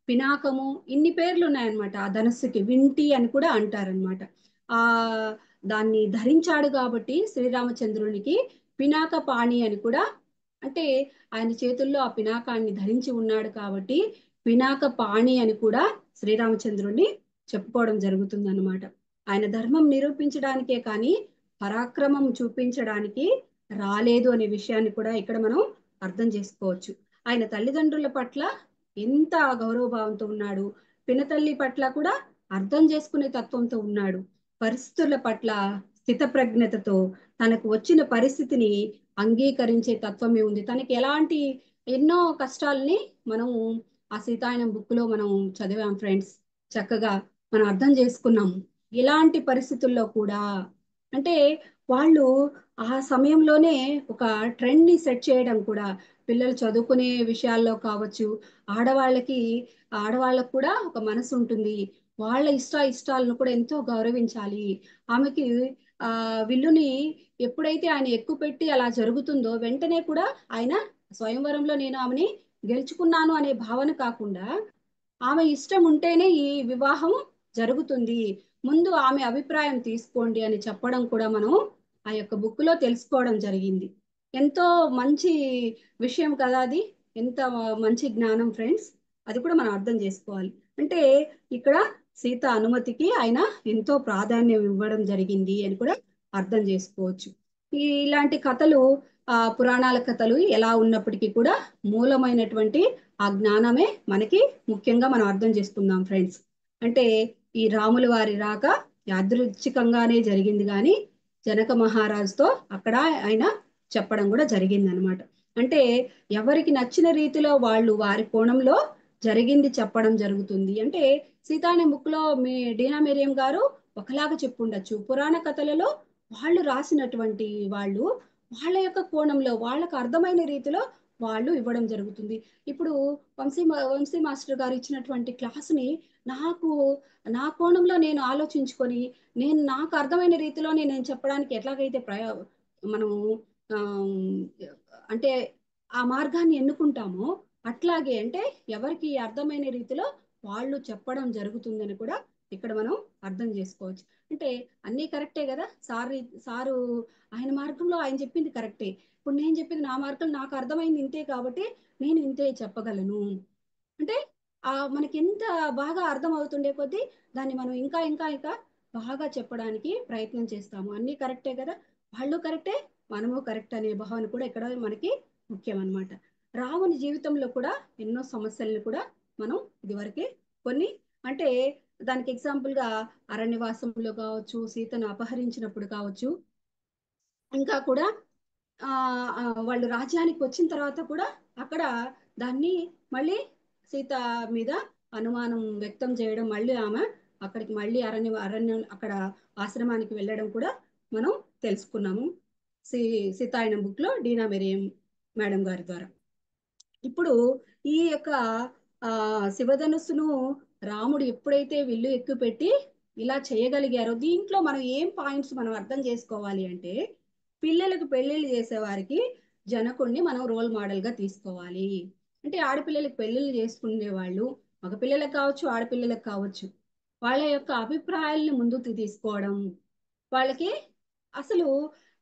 పినాకము, ఇన్ని పేర్లు ఉన్నాయన్నమాట. ఆ ధనస్సుకి వింటి అని కూడా అంటారనమాట. ఆ దాన్ని ధరించాడు కాబట్టి శ్రీరామచంద్రునికి పినాక పాణి అని కూడా, అంటే ఆయన చేతుల్లో ఆ పినాకాన్ని ధరించి ఉన్నాడు కాబట్టి పినాక పాణి అని కూడా శ్రీరామచంద్రుణ్ణి చెప్పుకోవడం జరుగుతుంది అనమాట. ఆయన ధర్మం నిరూపించడానికే కానీ పరాక్రమం చూపించడానికి రాలేదు అనే విషయాన్ని కూడా ఇక్కడ మనం అర్థం చేసుకోవచ్చు. ఆయన తల్లిదండ్రుల పట్ల ఎంత గౌరవభావంతో ఉన్నాడు, పినతల్లి పట్ల కూడా అర్థం చేసుకునే తత్వంతో ఉన్నాడు, పరిస్థితుల పట్ల స్థితప్రజ్ఞతతో తనకు వచ్చిన పరిస్థితిని అంగీకరించే తత్వమే ఉంది. తనకి ఎలాంటి ఎన్నో కష్టాలని మనము ఆ సీతాయనం బుక్ లో మనం చదివాం ఫ్రెండ్స్. చక్కగా మనం అర్థం చేసుకున్నాము. ఇలాంటి పరిస్థితుల్లో కూడా, అంటే వాళ్ళు ఆ సమయంలోనే ఒక ట్రెండ్ ని సెట్ చేయడం కూడా, పిల్లలు చదువుకునే విషయాల్లో కావచ్చు, ఆడవాళ్ళకి ఆడవాళ్ళకు కూడా ఒక మనసు ఉంటుంది, వాళ్ళ ఇష్టాలను కూడా ఎంతో గౌరవించాలి. ఆమెకి ఆ విల్లుని ఎప్పుడైతే ఆయన ఎక్కువ పెట్టి అలా జరుగుతుందో వెంటనే కూడా ఆయన స్వయంవరంలో నేను ఆమెని గెలుచుకున్నాను అనే భావన కాకుండా ఆమె ఇష్టం ఉంటేనే ఈ వివాహం జరుగుతుంది, ముందు ఆమె అభిప్రాయం తీసుకోండి అని చెప్పడం కూడా మనం ఆ యొక్క బుక్ లో తెలుసుకోవడం జరిగింది. ఎంతో మంచి విషయం కదా అది. ఎంత మంచి జ్ఞానం ఫ్రెండ్స్. అది కూడా మనం అర్థం చేసుకోవాలి. అంటే ఇక్కడ సీత అనుమతికి ఆయన ఎంతో ప్రాధాన్యం ఇవ్వడం జరిగింది అని కూడా అర్థం చేసుకోవచ్చు. ఇలాంటి కథలు పురాణాల కథలు ఎలా ఉన్నప్పటికీ కూడా మూలమైనటువంటి ఆ జ్ఞానమే మనకి ముఖ్యంగా మనం అర్థం చేసుకుందాం ఫ్రెండ్స్. అంటే ఈ రాముల వారి రాక యాదృచ్ఛికంగానే జరిగింది కానీ జనక మహారాజుతో అక్కడ ఆయన చెప్పడం కూడా జరిగింది అనమాట. అంటే ఎవరికి నచ్చిన రీతిలో వాళ్ళు వారి కోణంలో జరిగింది చెప్పడం జరుగుతుంది. అంటే సీతానే బుక్ లో మీ డీనా మెరియం గారు ఒకలాగా చెప్పుండొచ్చు, పురాణ కథలలో వాళ్ళు రాసినటువంటి వాళ్ళు వాళ్ళ యొక్క కోణంలో వాళ్ళకు అర్థమైన రీతిలో వాళ్ళు ఇవ్వడం జరుగుతుంది. ఇప్పుడు వంశీ మాస్టర్ గారు ఇచ్చినటువంటి క్లాసుని నాకు నా కోణంలో నేను ఆలోచించుకొని నాకు అర్థమైన రీతిలోనే నేను చెప్పడానికి ఎట్లాగైతే మనము అంటే ఆ మార్గాన్ని ఎన్నుకుంటామో అట్లాగే, అంటే ఎవరికి అర్థమైన రీతిలో వాళ్ళు చెప్పడం జరుగుతుందని కూడా ఇక్కడ మనం అర్థం చేసుకోవచ్చు. అంటే అన్నీ కరెక్టే కదా. సారు ఆయన మార్గంలో ఆయన చెప్పింది కరెక్టే, ఇప్పుడు నేను చెప్పింది నా మార్గం నాకు అర్థమైంది ఇంతే కాబట్టి నేను ఇంతే చెప్పగలను. అంటే మనకి ఎంత బాగా అర్థం అవుతుండే కొద్దీ దాన్ని మనం ఇంకా ఇంకా ఇంకా బాగా చెప్పడానికి ప్రయత్నం చేస్తాము. అన్నీ కరెక్టే కదా, వాళ్ళు కరెక్టే, మనము కరెక్ట్ అనే భావన కూడా ఇక్కడ మనకి ముఖ్యం అన్నమాట. రాముని జీవితంలో కూడా ఎన్నో సమస్యలను కూడా మనం ఇదివరకే కొన్ని, అంటే దానికి ఎగ్జాంపుల్ గా అరణ్యవాసంలో కావచ్చు, సీతను అపహరించినప్పుడు కావచ్చు, ఇంకా కూడా ఆ వాళ్ళు రాజ్యానికి వచ్చిన తర్వాత కూడా అక్కడ దాన్ని మళ్ళీ సీత మీద అనుమానం వ్యక్తం చేయడం, మళ్ళీ ఆమె అక్కడికి మళ్ళీ అరణ్యం అక్కడ ఆశ్రమానికి వెళ్ళడం కూడా మనం తెలుసుకున్నాము సీతాయనం బుక్ లో డీనా మెరియం మేడం గారి ద్వారా. ఇప్పుడు ఈ యొక్క శివధనుస్సును రాముడు ఎప్పుడైతే విల్లు ఎక్కువ పెట్టి ఇలా చేయగలిగారో, దీంట్లో మనం ఏం పాయింట్స్ మనం అర్థం చేసుకోవాలి అంటే, పిల్లలకు పెళ్లిళ్ళు చేసేవారికి జనకుణ్ణి మనం రోల్ మోడల్ గా తీసుకోవాలి. అంటే ఆడపిల్లలకు పెళ్లిళ్ళు చేసుకునే వాళ్ళు, మగపిల్లలకు కావచ్చు ఆడపిల్లలకు కావచ్చు, వాళ్ళ యొక్క అభిప్రాయాలను ముందుకు తీసుకోవడం, వాళ్ళకి అసలు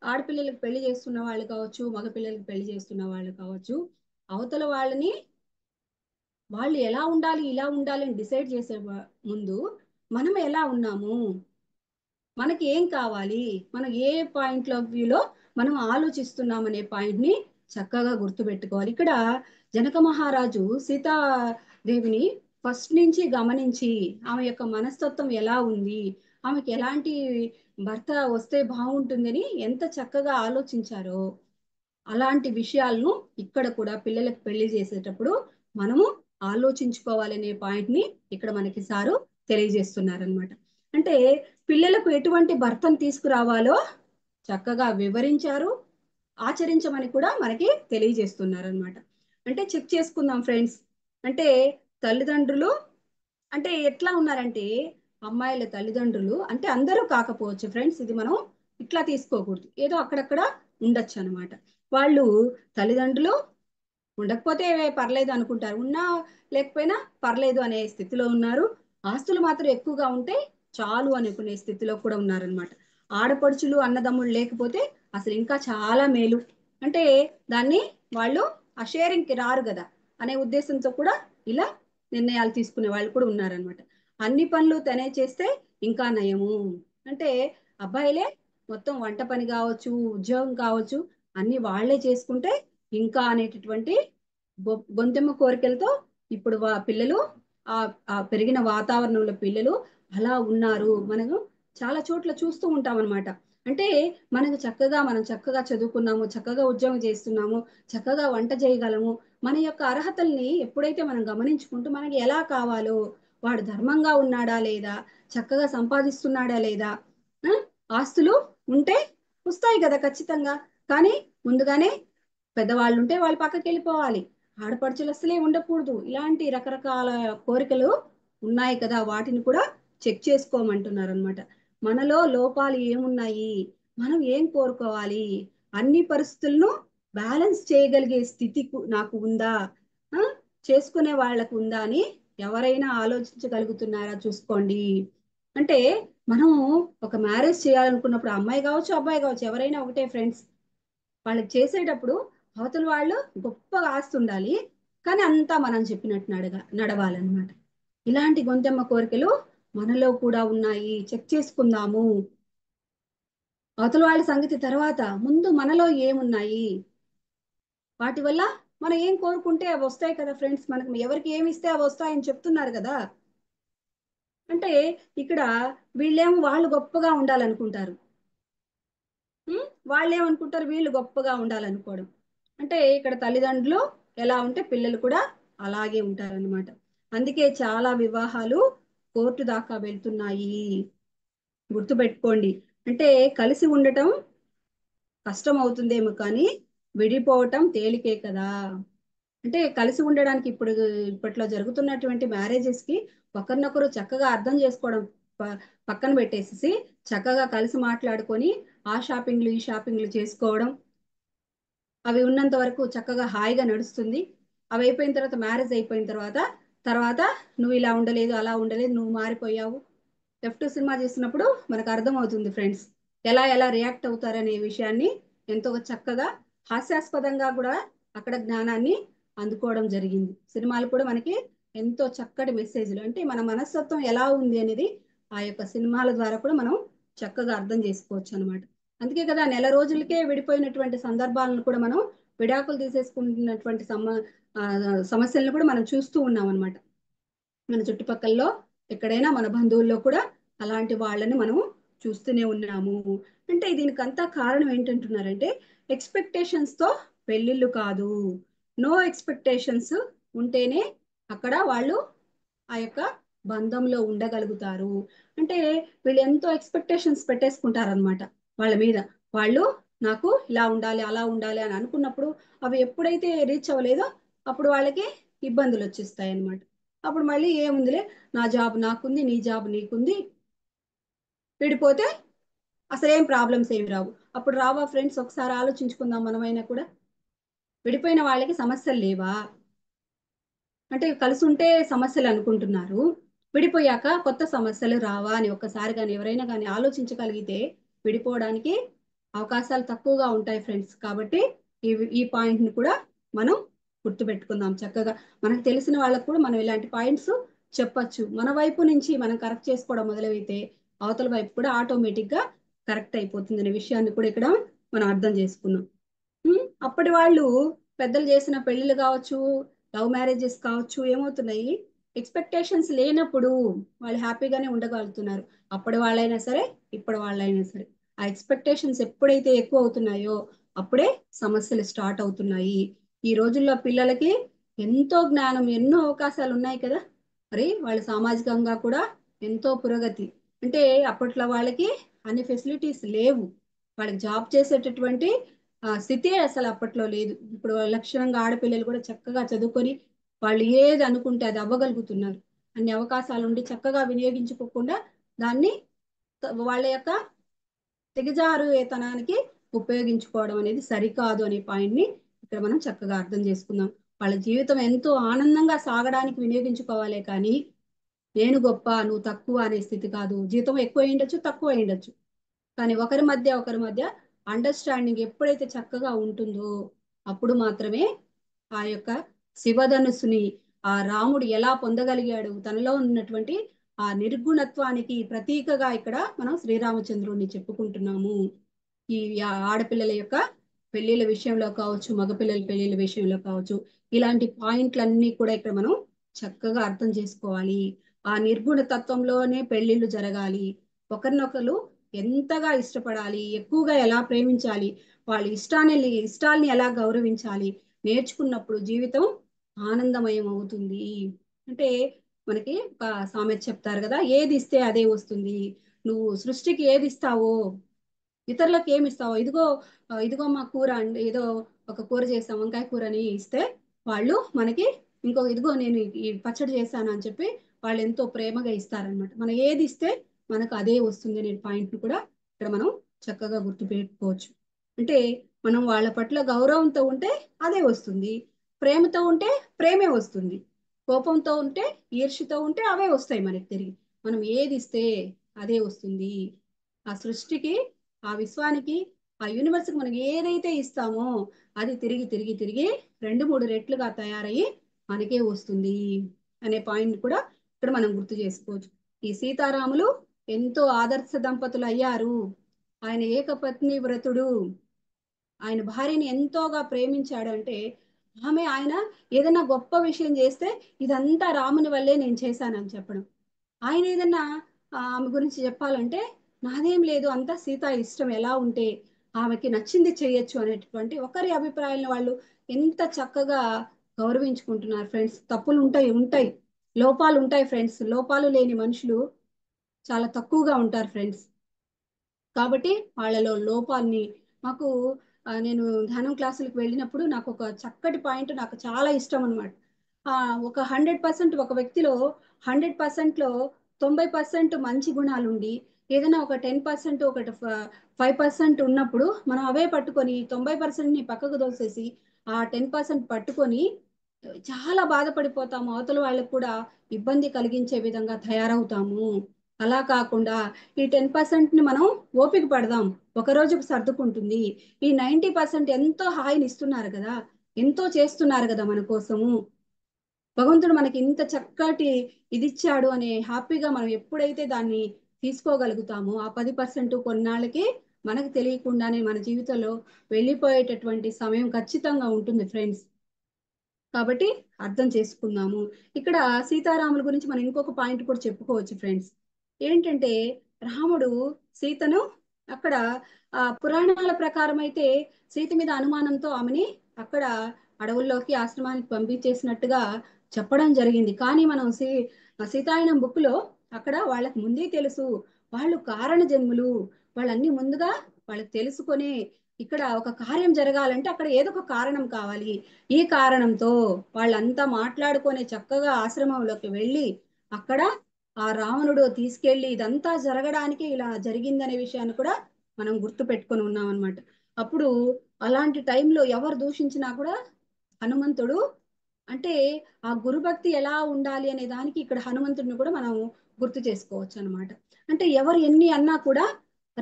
ఆడపిల్లలకి పెళ్లి చేస్తున్న వాళ్ళు కావచ్చు, మగపిల్లలకి పెళ్లి చేస్తున్న వాళ్ళు కావచ్చు, అవతల వాళ్ళని వాళ్ళు ఎలా ఉండాలి ఇలా ఉండాలి అని డిసైడ్ చేసే ముందు మనం ఎలా ఉన్నాము, మనకి ఏం కావాలి, మనం ఏ పాయింట్ ఆఫ్ వ్యూలో మనం ఆలోచిస్తున్నాం అనే పాయింట్ ని చక్కగా గుర్తుపెట్టుకోవాలి. ఇక్కడ జనక మహారాజు సీతాదేవిని ఫస్ట్ నుంచి గమనించి ఆమె యొక్క మనస్తత్వం ఎలా ఉంది, ఆమెకి ఎలాంటి భర్త వస్తే బాగుంటుందని ఎంత చక్కగా ఆలోచించారో అలాంటి విషయాలను ఇక్కడ కూడా పిల్లలకు పెళ్లి చేసేటప్పుడు మనము ఆలోచించుకోవాలనే పాయింట్ ని ఇక్కడ మనకి సారు తెలియజేస్తున్నారనమాట. అంటే పిల్లలకు ఎటువంటి భర్తను తీసుకురావాలో చక్కగా వివరించారు, ఆచరించమని కూడా మనకి తెలియజేస్తున్నారు అనమాట. అంటే చెక్ చేసుకుందాం ఫ్రెండ్స్. అంటే తల్లిదండ్రులు అంటే ఎట్లా ఉన్నారంటే, అమ్మాయిల తల్లిదండ్రులు అంటే అందరూ కాకపోవచ్చు ఫ్రెండ్స్, ఇది మనం ఇట్లా తీసుకోకూడదు, ఏదో అక్కడక్కడ ఉండొచ్చు అనమాట. వాళ్ళు తల్లిదండ్రులు ఉండకపోతే పర్లేదు అనుకుంటారు, ఉన్నా లేకపోయినా పర్లేదు అనే స్థితిలో ఉన్నారు. ఆస్తులు మాత్రం ఎక్కువగా ఉంటే చాలు అనుకునే స్థితిలో కూడా ఉన్నారనమాట. ఆడపడుచులు అన్నదమ్ముళ్ళు లేకపోతే అసలు ఇంకా చాలా మేలు, అంటే దాన్ని వాళ్ళు ఆ షేరింగ్కి రారు కదా అనే ఉద్దేశంతో కూడా ఇలా నిర్ణయాలు తీసుకునే వాళ్ళు కూడా ఉన్నారనమాట. అన్ని పనులు తనే చేస్తే ఇంకా నయము, అంటే అబ్బాయిలే మొత్తం వంట పని కావచ్చు, ఉద్యోగం కావచ్చు, అన్ని వాళ్ళే చేసుకుంటే ఇంకా అనేటటువంటి గొంతెమ్మ కోరికలతో ఇప్పుడు పిల్లలు ఆ ఆ పెరిగిన వాతావరణంలో పిల్లలు అలా ఉన్నారు. మనము చాలా చోట్ల చూస్తూ ఉంటాం అనమాట. అంటే మనం చక్కగా చదువుకున్నాము, చక్కగా ఉద్యోగం చేస్తున్నాము, చక్కగా వంట చేయగలము, మన యొక్క అర్హతల్ని ఎప్పుడైతే మనం గమనించుకుంటూ మనకి ఎలా కావాలో, వాడు ధర్మంగా ఉన్నాడా లేదా, చక్కగా సంపాదిస్తున్నాడా లేదా, ఆ, ఆస్తులు ఉంటే వస్తాయి కదా ఖచ్చితంగా. కానీ ముందుగానే పెద్దవాళ్ళు ఉంటే వాళ్ళు పక్కకి వెళ్ళిపోవాలి, ఆడపడుచులు అసలే ఉండకూడదు, ఇలాంటి రకరకాల కోరికలు ఉన్నాయి కదా, వాటిని కూడా చెక్ చేసుకోమంటున్నారు అనమాట. మనలో లోపాలు ఏమున్నాయి, మనం ఏం కోరుకోవాలి, అన్ని పరిస్థితులను బ్యాలెన్స్ చేయగలిగే స్థితి నాకు ఉందా, ఆ, చేసుకునే వాళ్ళకు ఉందా అని ఎవరైనా ఆలోచించగలుగుతున్నారా చూసుకోండి. అంటే మనం ఒక మ్యారేజ్ చేయాలనుకున్నప్పుడు అమ్మాయి కావచ్చు అబ్బాయి కావచ్చు ఎవరైనా ఒకటే ఫ్రెండ్స్, వాళ్ళకి చేసేటప్పుడు అవతల వాళ్ళు గొప్పగా ఆస్తి ఉండాలి, కానీ అంతా మనం చెప్పినట్టు నడవాలన్నమాట. ఇలాంటి గొంతెమ్మ కోరికలు మనలో కూడా ఉన్నాయి, చెక్ చేసుకుందాము. అవతల వాళ్ళ సంగతి తర్వాత, ముందు మనలో ఏమున్నాయి, వాటి వల్ల మనం ఏం కోరుకుంటే అవి వస్తాయి కదా ఫ్రెండ్స్. మనకు ఎవరికి ఏమి ఇస్తే అవి వస్తాయని చెప్తున్నారు కదా. అంటే ఇక్కడ వీళ్ళేమో వాళ్ళు గొప్పగా ఉండాలనుకుంటారు, వాళ్ళు ఏమనుకుంటారు వీళ్ళు గొప్పగా ఉండాలనుకోవడం. అంటే ఇక్కడ తల్లిదండ్రులు ఎలా ఉంటే పిల్లలు కూడా అలాగే ఉంటారన్నమాట. అందుకే చాలా వివాహాలు కోర్టు దాకా వెళ్తున్నాయి. గుర్తుపెట్టుకోండి. అంటే కలిసి ఉండటం కష్టం అవుతుందేమో కానీ విడిపోవటం తేలికే కదా. అంటే కలిసి ఉండడానికి ఇప్పట్లో జరుగుతున్నటువంటి మ్యారేజెస్ కి ఒకరినొకరు చక్కగా అర్థం చేసుకోవడం పక్కన పెట్టేసి చక్కగా కలిసి మాట్లాడుకొని ఆ షాపింగ్లు ఈ షాపింగ్లు చేసుకోవడం, అవి ఉన్నంత వరకు చక్కగా హాయిగా నడుస్తుంది. అవి అయిపోయిన తర్వాత, మ్యారేజ్ అయిపోయిన తర్వాత తర్వాత నువ్వు ఇలా ఉండలేదు అలా ఉండలేదు నువ్వు మారిపోయావు. F2 సినిమా చూసినప్పుడు మనకు అర్థమవుతుంది ఫ్రెండ్స్, ఎలా ఎలా రియాక్ట్ అవుతారనే విషయాన్ని ఎంతో చక్కగా హాస్యాస్పదంగా కూడా అక్కడ జ్ఞానాన్ని అందుకోవడం జరిగింది. సినిమాలు కూడా మనకి ఎంతో చక్కటి మెసేజ్లు, అంటే మన మనస్తత్వం ఎలా ఉంది అనేది ఆ యొక్క సినిమాల ద్వారా కూడా మనం చక్కగా అర్థం చేసుకోవచ్చు అనమాట. అందుకే కదా నెల రోజులకే విడిపోయినటువంటి సందర్భాలను కూడా మనం విడాకులు తీసేసుకుంటున్నటువంటి సమస్యలను కూడా మనం చూస్తూ ఉన్నాం అనమాట. మన చుట్టుపక్కల్లో ఎక్కడైనా మన బంధువుల్లో కూడా అలాంటి వాళ్ళని మనం చూస్తూనే ఉన్నాము. అంటే దీనికంతా కారణం ఏంటంటున్నారంటే, ఎక్స్పెక్టేషన్స్ తో పెళ్ళిళ్ళు కాదు, నో ఎక్స్పెక్టేషన్స్ ఉంటేనే అక్కడ వాళ్ళు ఆ యొక్క బంధంలో ఉండగలుగుతారు. అంటే వీళ్ళు ఎంతో ఎక్స్పెక్టేషన్స్ పెట్టేసుకుంటారనమాట వాళ్ళ మీద. వాళ్ళు నాకు ఇలా ఉండాలి అలా ఉండాలి అని అనుకున్నప్పుడు అవి ఎప్పుడైతే రీచ్ అవ్వలేదో అప్పుడు వాళ్ళకి ఇబ్బందులు వచ్చేస్తాయి అనమాట. అప్పుడు మళ్ళీ ఏముందిలే, నా జాబ్ నాకుంది నీ జాబ్ నీకుంది, విడిపోతే అసలేం ప్రాబ్లమ్స్ ఏమి రావు. అప్పుడు రావా ఫ్రెండ్స్, ఒకసారి ఆలోచించుకుందాం మనమైనా కూడా. విడిపోయిన వాళ్ళకి సమస్యలు లేవా, అంటే కలిసి ఉంటే సమస్యలు అనుకుంటున్నారు, విడిపోయాక కొత్త సమస్యలు రావా అని ఒక్కసారి కానీ ఎవరైనా కానీ ఆలోచించగలిగితే విడిపోవడానికి అవకాశాలు తక్కువగా ఉంటాయి ఫ్రెండ్స్. కాబట్టి ఈ ఈ పాయింట్ ని కూడా మనం గుర్తుపెట్టుకుందాం చక్కగా. మనకు తెలిసిన వాళ్ళకు కూడా మనం ఇలాంటి పాయింట్స్ చెప్పొచ్చు. మన వైపు నుంచి మనం కరెక్ట్ చేసుకోవడం మొదలైతే అవతల వైపు కూడా ఆటోమేటిక్ గా కరెక్ట్ అయిపోతుంది అనే విషయాన్ని కూడా ఇక్కడ మనం అర్థం చేసుకున్నాం. అప్పటి వాళ్ళు పెద్దలు చేసిన పెళ్లిళ్ళు కావచ్చు, లవ్ మ్యారేజెస్ కావచ్చు, ఏమవుతున్నాయి, ఎక్స్పెక్టేషన్స్ లేనప్పుడు వాళ్ళు హ్యాపీగానే ఉండగలుగుతున్నారు. అప్పటి వాళ్ళైనా సరే, ఇప్పటి వాళ్ళైనా సరే. ఆ ఎక్స్పెక్టేషన్స్ ఎప్పుడైతే ఎక్కువ అవుతున్నాయో అప్పుడే సమస్యలు స్టార్ట్ అవుతున్నాయి. ఈ రోజుల్లో పిల్లలకి ఎంతో జ్ఞానం, ఎన్నో అవకాశాలు ఉన్నాయి కదా. మరి వాళ్ళు సామాజికంగా కూడా ఎంతో పురోగతి. అంటే అప్పట్లో వాళ్ళకి అన్ని ఫెసిలిటీస్ లేవు. వాళ్ళకి జాబ్ చేసేటటువంటి స్థితి అసలు అప్పట్లో లేదు. ఇప్పుడు లక్షణంగా ఆడపిల్లలు కూడా చక్కగా చదువుకొని వాళ్ళు ఏది అనుకుంటే అది అవ్వగలుగుతున్నారు. అన్ని అవకాశాలు ఉండి చక్కగా వినియోగించుకోకుండా దాన్ని వాళ్ళ యొక్క దిగజారుతనానికి ఉపయోగించుకోవడం అనేది సరికాదు అనే పాయింట్ ని ఇక్కడ మనం చక్కగా అర్థం చేసుకుందాం. వాళ్ళ జీవితం ఎంతో ఆనందంగా సాగడానికి వినియోగించుకోవాలే కానీ నేను గొప్ప నువ్వు తక్కువ అనే స్థితి కాదు. జీతం ఎక్కువ అయ్యుండొచ్చు, తక్కువ అయ్యుండొచ్చు, కానీ ఒకరి మధ్య అండర్స్టాండింగ్ ఎప్పుడైతే చక్కగా ఉంటుందో అప్పుడు మాత్రమే ఆ యొక్క శివధనుస్సుని ఆ రాముడు ఎలా పొందగలిగాడు, తనలో ఉన్నటువంటి ఆ నిర్గుణత్వానికి ప్రతీకగా ఇక్కడ మనం శ్రీరామచంద్రుడిని చెప్పుకుంటున్నాము. ఈ ఆడపిల్లల యొక్క పెళ్లిళ్ళ విషయంలో కావచ్చు, మగపిల్లల పెళ్లిళ్ళ విషయంలో కావచ్చు, ఇలాంటి పాయింట్లన్నీ కూడా ఇక్కడ మనం చక్కగా అర్థం చేసుకోవాలి. ఆ నిర్గుణ తత్వంలోనే పెళ్లిళ్ళు జరగాలి. ఒకరినొకరు ఎంతగా ఇష్టపడాలి, ఎక్కువగా ఎలా ప్రేమించాలి, వాళ్ళ ఇష్టాల్ని ఎలా గౌరవించాలి నేర్చుకున్నప్పుడు జీవితం ఆనందమయం అవుతుంది. అంటే మనకి ఒక సామెత చెప్తారు కదా, ఏది ఇస్తే అదే వస్తుంది. నువ్వు సృష్టికి ఏది ఇస్తావో ఇతరులకు ఏమి ఇస్తావో, ఇదిగో ఇదిగో మా కూర అండి, ఏదో ఒక కూర చేసాం వంకాయ కూర అని ఇస్తే వాళ్ళు మనకి ఇంకో ఇదిగో నేను ఈ పచ్చడి చేశాను అని చెప్పి వాళ్ళు ఎంతో ప్రేమగా ఇస్తారనమాట. మనం ఏది ఇస్తే మనకు అదే వస్తుంది అనే పాయింట్ కూడా ఇక్కడ మనం చక్కగా గుర్తుపెట్టుకోవచ్చు. అంటే మనం వాళ్ళ పట్ల గౌరవంతో ఉంటే అదే వస్తుంది, ప్రేమతో ఉంటే ప్రేమే వస్తుంది, కోపంతో ఉంటే ఈర్ష్యతో ఉంటే అవే వస్తాయి మనకి తిరిగి. మనం ఏది ఇస్తే అదే వస్తుంది. ఆ సృష్టికి, ఆ విశ్వానికి, ఆ యూనివర్స్కి మనం ఏదైతే ఇస్తామో అది తిరిగి తిరిగి తిరిగి 2-3 రెట్లుగా తయారయ్యి మనకే వస్తుంది అనే పాయింట్ కూడా ఇక్కడ మనం గుర్తు చేసుకోవచ్చు. ఈ సీతారాములు ఎంతో ఆదర్శ దంపతులు అయ్యారు. ఆయన ఏకపత్ని వ్రతుడు. ఆయన భార్యని ఎంతోగా ప్రేమించాడంటే ఆయన ఏదైనా గొప్ప విషయం చేస్తే ఇదంతా రాముని వల్లే నేను చేశానని చెప్పడం. ఆయన ఏదన్నా ఆమె గురించి చెప్పాలంటే నాదేం లేదు, అంతా సీత ఇష్టం, ఎలా ఉంటే ఆమెకి నచ్చింది చేయొచ్చు అనేటటువంటి ఒకరి అభిప్రాయాలను వాళ్ళు ఎంత చక్కగా గౌరవించుకుంటున్నారు ఫ్రెండ్స్. తప్పులు ఉంటాయి, లోపాలు ఉంటాయి ఫ్రెండ్స్. లోపాలు లేని మనుషులు చాలా తక్కువగా ఉంటారు ఫ్రెండ్స్. కాబట్టి వాళ్ళలో లోపాన్ని మాకు నేను ధ్యానం క్లాసులకు వెళ్ళినప్పుడు నాకు ఒక చక్కటి పాయింట్ నాకు చాలా ఇష్టం అనమాట. ఒక 100% ఒక వ్యక్తిలో 100%లో 90% మంచి గుణాలు ఉండి ఏదైనా ఒక 10% ఒకటి 5% ఉన్నప్పుడు మనం అవే పట్టుకొని 90%ని పక్కకు దోసేసి ఆ 10% పట్టుకొని చాలా బాధపడిపోతాము. అవతల వాళ్ళకు కూడా ఇబ్బంది కలిగించే విధంగా తయారవుతాము. అలా కాకుండా ఈ 10%ని మనం ఓపిక పడదాం, ఒక రోజుకు సర్దుకుంటుంది. ఈ 90% ఎంతో హాయిని ఇస్తున్నారు కదా, ఎంతో చేస్తున్నారు కదా మన కోసము. భగవంతుడు మనకి ఇంత చక్కటి ఇది ఇచ్చాడు అనే హ్యాపీగా మనం ఎప్పుడైతే దాన్ని తీసుకోగలుగుతామో ఆ 10% కొన్నాళ్ళకి మనకు తెలియకుండానే మన జీవితంలో వెళ్ళిపోయేటటువంటి సమయం ఖచ్చితంగా ఉంటుంది ఫ్రెండ్స్. కాబట్టి అర్థం చేసుకుందాము. ఇక్కడ సీతారాముల గురించి మనం ఇంకొక పాయింట్ కూడా చెప్పుకోవచ్చు ఫ్రెండ్స్. ఏంటంటే రాముడు సీతను అక్కడ పురాణాల ప్రకారం అయితే సీత మీద అనుమానంతో ఆమెని అక్కడ అడవుల్లోకి ఆశ్రమానికి పంపించేసినట్టుగా చెప్పడం జరిగింది. కానీ మనం సీతాయనం బుక్ లో అక్కడ వాళ్ళకి ముందే తెలుసు, వాళ్ళు కారణ జన్ములు, వాళ్ళన్ని ముందుగా వాళ్ళకి తెలుసుకొని ఇక్కడ ఒక కార్యం జరగాలంటే అక్కడ ఏదో ఒక కారణం కావాలి. ఈ కారణంతో వాళ్ళంతా మాట్లాడుకొని చక్కగా ఆశ్రమంలోకి వెళ్ళి అక్కడ ఆ రావణుడు తీసుకెళ్లి ఇదంతా జరగడానికి ఇలా జరిగిందనే విషయాన్ని కూడా మనం గుర్తు పెట్టుకొని ఉన్నాం అనమాట. అప్పుడు అలాంటి టైంలో ఎవరు దూషించినా కూడా హనుమంతుడు, అంటే ఆ గురుభక్తి ఎలా ఉండాలి అనే దానికి ఇక్కడ హనుమంతుడిని కూడా మనం గుర్తు చేసుకోవచ్చు అనమాట. అంటే ఎవరు ఎన్ని అన్నా కూడా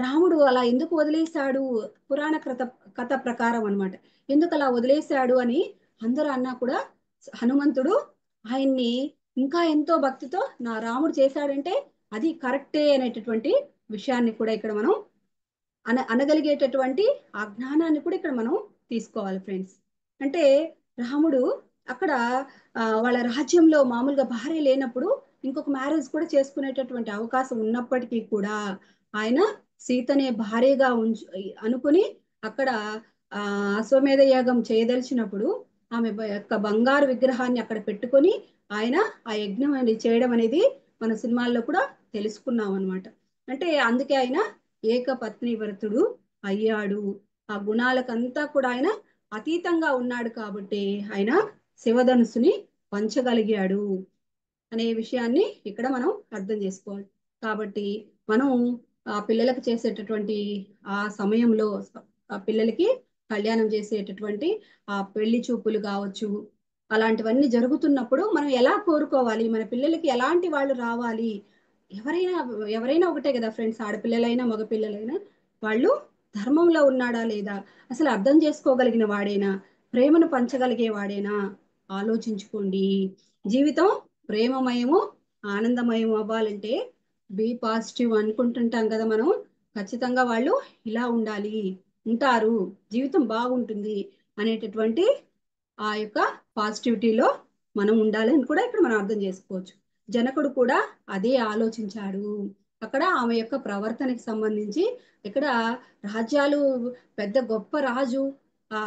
రాముడు అలా ఎందుకు వదిలేశాడు, పురాణ కథ ప్రకారం అన్నమాట. ఎందుకు అలా వదిలేశాడు అని అందరూ అన్నా కూడా హనుమంతుడు ఆయన్ని ఇంకా ఎంతో భక్తితో నా రాముడు చేశాడంటే అది కరెక్టే అనేటటువంటి విషయాన్ని కూడా ఇక్కడ మనం అనగలిగేటటువంటి ఆ జ్ఞానాన్ని కూడా ఇక్కడ మనం తీసుకోవాలి ఫ్రెండ్స్. అంటే రాముడు అక్కడ వాళ్ళ రాజ్యంలో మామూలుగా భార్య లేనప్పుడు ఇంకొక మ్యారేజ్ కూడా చేసుకునేటటువంటి అవకాశం ఉన్నప్పటికీ కూడా ఆయన సీతనే భార్యగా అనుకుని అక్కడ ఆ అశ్వమేధ యాగం చేయదలిచినప్పుడు ఆమె యొక్క బంగారు విగ్రహాన్ని అక్కడ పెట్టుకొని ఆయన ఆ యజ్ఞం అనేది చేయడం అనేది మన సినిమాల్లో కూడా తెలుసుకున్నాం అనమాట. అంటే అందుకే ఆయన ఏకపత్ని వ్రతుడు అయ్యాడు. ఆ గుణాలకంతా కూడా ఆయన అతీతంగా ఉన్నాడు కాబట్టి ఆయన శివధనుసుని పంచగలిగాడు అనే విషయాన్ని ఇక్కడ మనం అర్థం చేసుకోవాలి. కాబట్టి మనం ఆ పిల్లలకు చేసేటటువంటి ఆ సమయంలో ఆ పిల్లలకి కళ్యాణం చేసేటటువంటి ఆ పెళ్లి చూపులు కావచ్చు, అలాంటివన్నీ జరుగుతున్నప్పుడు మనం ఎలా కోరుకోవాలి, మన పిల్లలకి ఎలాంటి వాళ్ళు రావాలి, ఎవరైనా ఎవరైనా ఒకటే కదా ఫ్రెండ్స్, ఆడపిల్లలైనా మగపిల్లలైనా వాళ్ళు ధర్మంలో ఉన్నాడా లేదా, అసలు అర్థం చేసుకోగలిగిన వాడేనా, ప్రేమను పంచగలిగే వాడేనా ఆలోచించుకోండి. జీవితం ప్రేమమయము ఆనందమయం అవ్వాలంటే బి పాజిటివ్ అనుకుంటుంటాం కదా మనం, ఖచ్చితంగా వాళ్ళు ఇలా ఉండాలి, ఉంటారు, జీవితం బాగుంటుంది అనేటటువంటి ఆ యొక్క పాజిటివిటీలో మనం ఉండాలని కూడా ఇక్కడ మనం అర్థం చేసుకోవచ్చు. జనకుడు కూడా అదే ఆలోచించాడు. అక్కడ ఆమె యొక్క ప్రవర్తనకి సంబంధించి ఇక్కడ రాజ్యాలు, పెద్ద గొప్ప రాజు, ఆ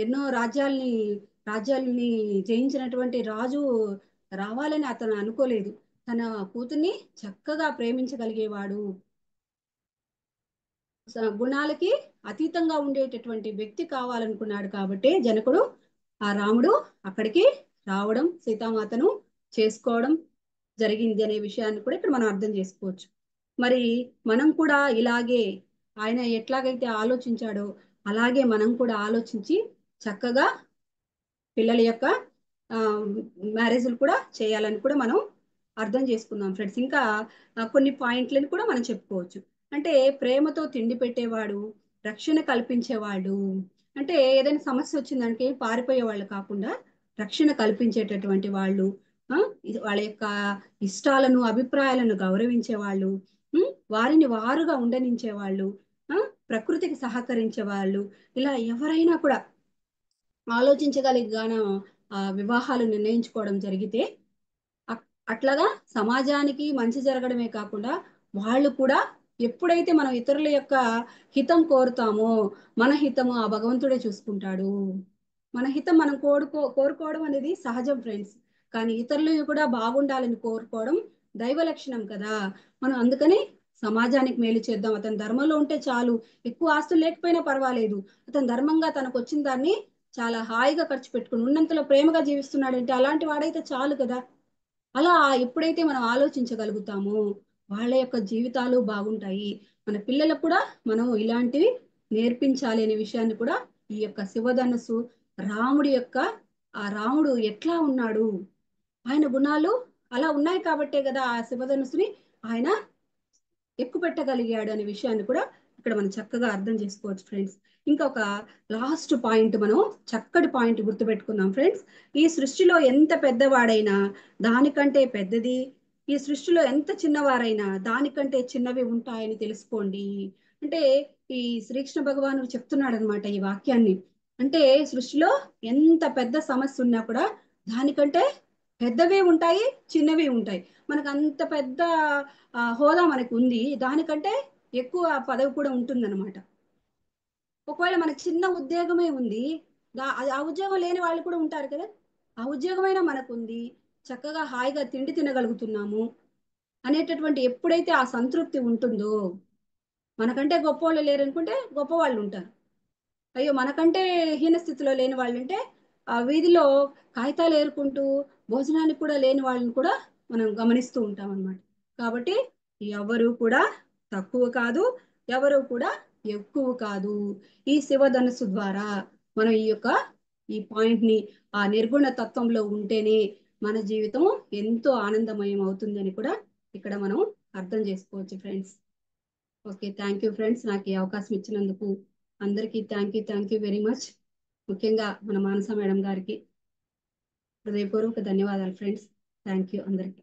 ఎన్నో రాజ్యాలని జయించినటువంటి రాజు రావాలని అతను అనుకోలేదు. తన కూతుర్ని చక్కగా ప్రేమించగలిగేవాడు, గుణాలకి అతీతంగా ఉండేటటువంటి వ్యక్తి కావాలనుకున్నాడు కాబట్టి జనకుడు ఆ రాముడు అక్కడికి రావడం, సీతామాతను చేసుకోవడం జరిగింది అనే విషయాన్ని కూడా ఇక్కడ మనం అర్థం చేసుకోవచ్చు. మరి మనం కూడా ఇలాగే ఆయన ఎట్లాగైతే ఆలోచించాడో అలాగే మనం కూడా ఆలోచించి చక్కగా పిల్లల యొక్క మ్యారేజ్లు కూడా చేయాలని కూడా మనం అర్థం చేసుకుందాం ఫ్రెండ్స్. ఇంకా కొన్ని పాయింట్లను కూడా మనం చెప్పుకోవచ్చు. అంటే ప్రేమతో తిండి పెట్టేవాడు, రక్షణ కల్పించేవాడు, అంటే ఏదైనా సమస్య వచ్చిందంటే పారిపోయే వాళ్ళు కాకుండా రక్షణ కల్పించేటటువంటి వాళ్ళు, వాళ్ళ యొక్క ఇష్టాలను అభిప్రాయాలను గౌరవించే వాళ్ళు, వారిని వారుగా ఉండనించే వాళ్ళు, ప్రకృతికి సహకరించే వాళ్ళు, ఇలా ఎవరైనా కూడా ఆలోచించగలిగాన వివాహాలు నిర్ణయించుకోవడం జరిగితే అట్లాగా సమాజానికి మంచి జరగడమే కాకుండా వాళ్ళు కూడా ఎప్పుడైతే మనం ఇతరుల యొక్క హితం కోరుతామో మన హితము ఆ భగవంతుడే చూసుకుంటాడు. మన హితం మనం కోరుకోవడం అనేది సహజం ఫ్రెండ్స్, కానీ ఇతరులు కూడా బాగుండాలని కోరుకోవడం దైవ లక్షణం కదా. మనం అందుకని సమాజానికి మేలు చేద్దాం, అతని ధర్మంలో ఉంటే చాలు, ఎక్కువ ఆస్తులు లేకపోయినా పర్వాలేదు, అతను ధర్మంగా తనకు వచ్చిన దాన్ని చాలా హాయిగా ఖర్చు పెట్టుకుని ఉన్నంతలో ప్రేమగా జీవిస్తున్నాడంటే అలాంటి వాడైతే చాలు కదా. అలా ఎప్పుడైతే మనం ఆలోచించగలుగుతామో వాళ్ళ యొక్క జీవితాలు బాగుంటాయి. మన పిల్లలకు కూడా మనం ఇలాంటివి నేర్పించాలి అనే విషయాన్ని కూడా ఈ యొక్క శివధనస్సు రాముడి యొక్క, ఆ రాముడు ఎట్లా ఉన్నాడు, ఆయన గుణాలు అలా ఉన్నాయి కాబట్టే కదా ఆ శివధనుసుని ఆయన ఎక్కుపెట్టగలిగాడు అనే విషయాన్ని కూడా ఇక్కడ మనం చక్కగా అర్థం చేసుకోవచ్చు ఫ్రెండ్స్. ఇంకొక లాస్ట్ పాయింట్ మనం చక్కటి పాయింట్ గుర్తుపెట్టుకుందాం ఫ్రెండ్స్. ఈ సృష్టిలో ఎంత పెద్దవాడైనా దానికంటే పెద్దది, ఈ సృష్టిలో ఎంత చిన్నవారైనా దానికంటే చిన్నవి ఉంటాయని తెలుసుకోండి. అంటే ఈ శ్రీకృష్ణ భగవానుడు చెప్తున్నాడు అనమాట ఈ వాక్యాన్ని. అంటే సృష్టిలో ఎంత పెద్ద సమస్య ఉన్నా కూడా దానికంటే పెద్దవి ఉంటాయి, చిన్నవి ఉంటాయి. మనకు అంత పెద్ద హోదా మనకు ఉంది, దానికంటే ఎక్కువ పదవి కూడా ఉంటుందన్నమాట. ఒకవేళ మనకు చిన్న ఉద్యోగమే ఉంది, ఆ ఉద్యోగం లేని వాళ్ళు కూడా ఉంటారు కదా, ఆ ఉద్యోగమైనా మనకు ఉంది, చక్కగా హాయిగా తిండి తినగలుగుతున్నాము అనేటటువంటి ఎప్పుడైతే ఆ సంతృప్తి ఉంటుందో, మనకంటే గొప్ప వాళ్ళు లేరనుకుంటే గొప్ప వాళ్ళు ఉంటారు, అయ్యో మనకంటే హీన స్థితిలో లేని వాళ్ళు ఉంటే ఆ వీధిలో కాగితాలు ఏరుకుంటూ భోజనానికి కూడా లేని వాళ్ళని కూడా మనం గమనిస్తూ ఉంటాం అన్నమాట. కాబట్టి ఎవరు కూడా తక్కువ కాదు, ఎవరు కూడా ఎక్కువ కాదు. ఈ శివధనుసు ద్వారా మనం ఈ పాయింట్ ని ఆ నిర్గుణ తత్వంలో ఉంటేనే మన జీవితం ఎంతో ఆనందమయం అవుతుందని కూడా ఇక్కడ మనం అర్థం చేసుకోవచ్చు friends. Okay, thank you friends, నాకు ఈ అవకాశం ఇచ్చినందుకు అందరికీ థ్యాంక్ యూ వెరీ మచ్. ముఖ్యంగా మన మానస మేడం గారికి హృదయపూర్వక ధన్యవాదాలు ఫ్రెండ్స్. థ్యాంక్ యూ అందరికీ.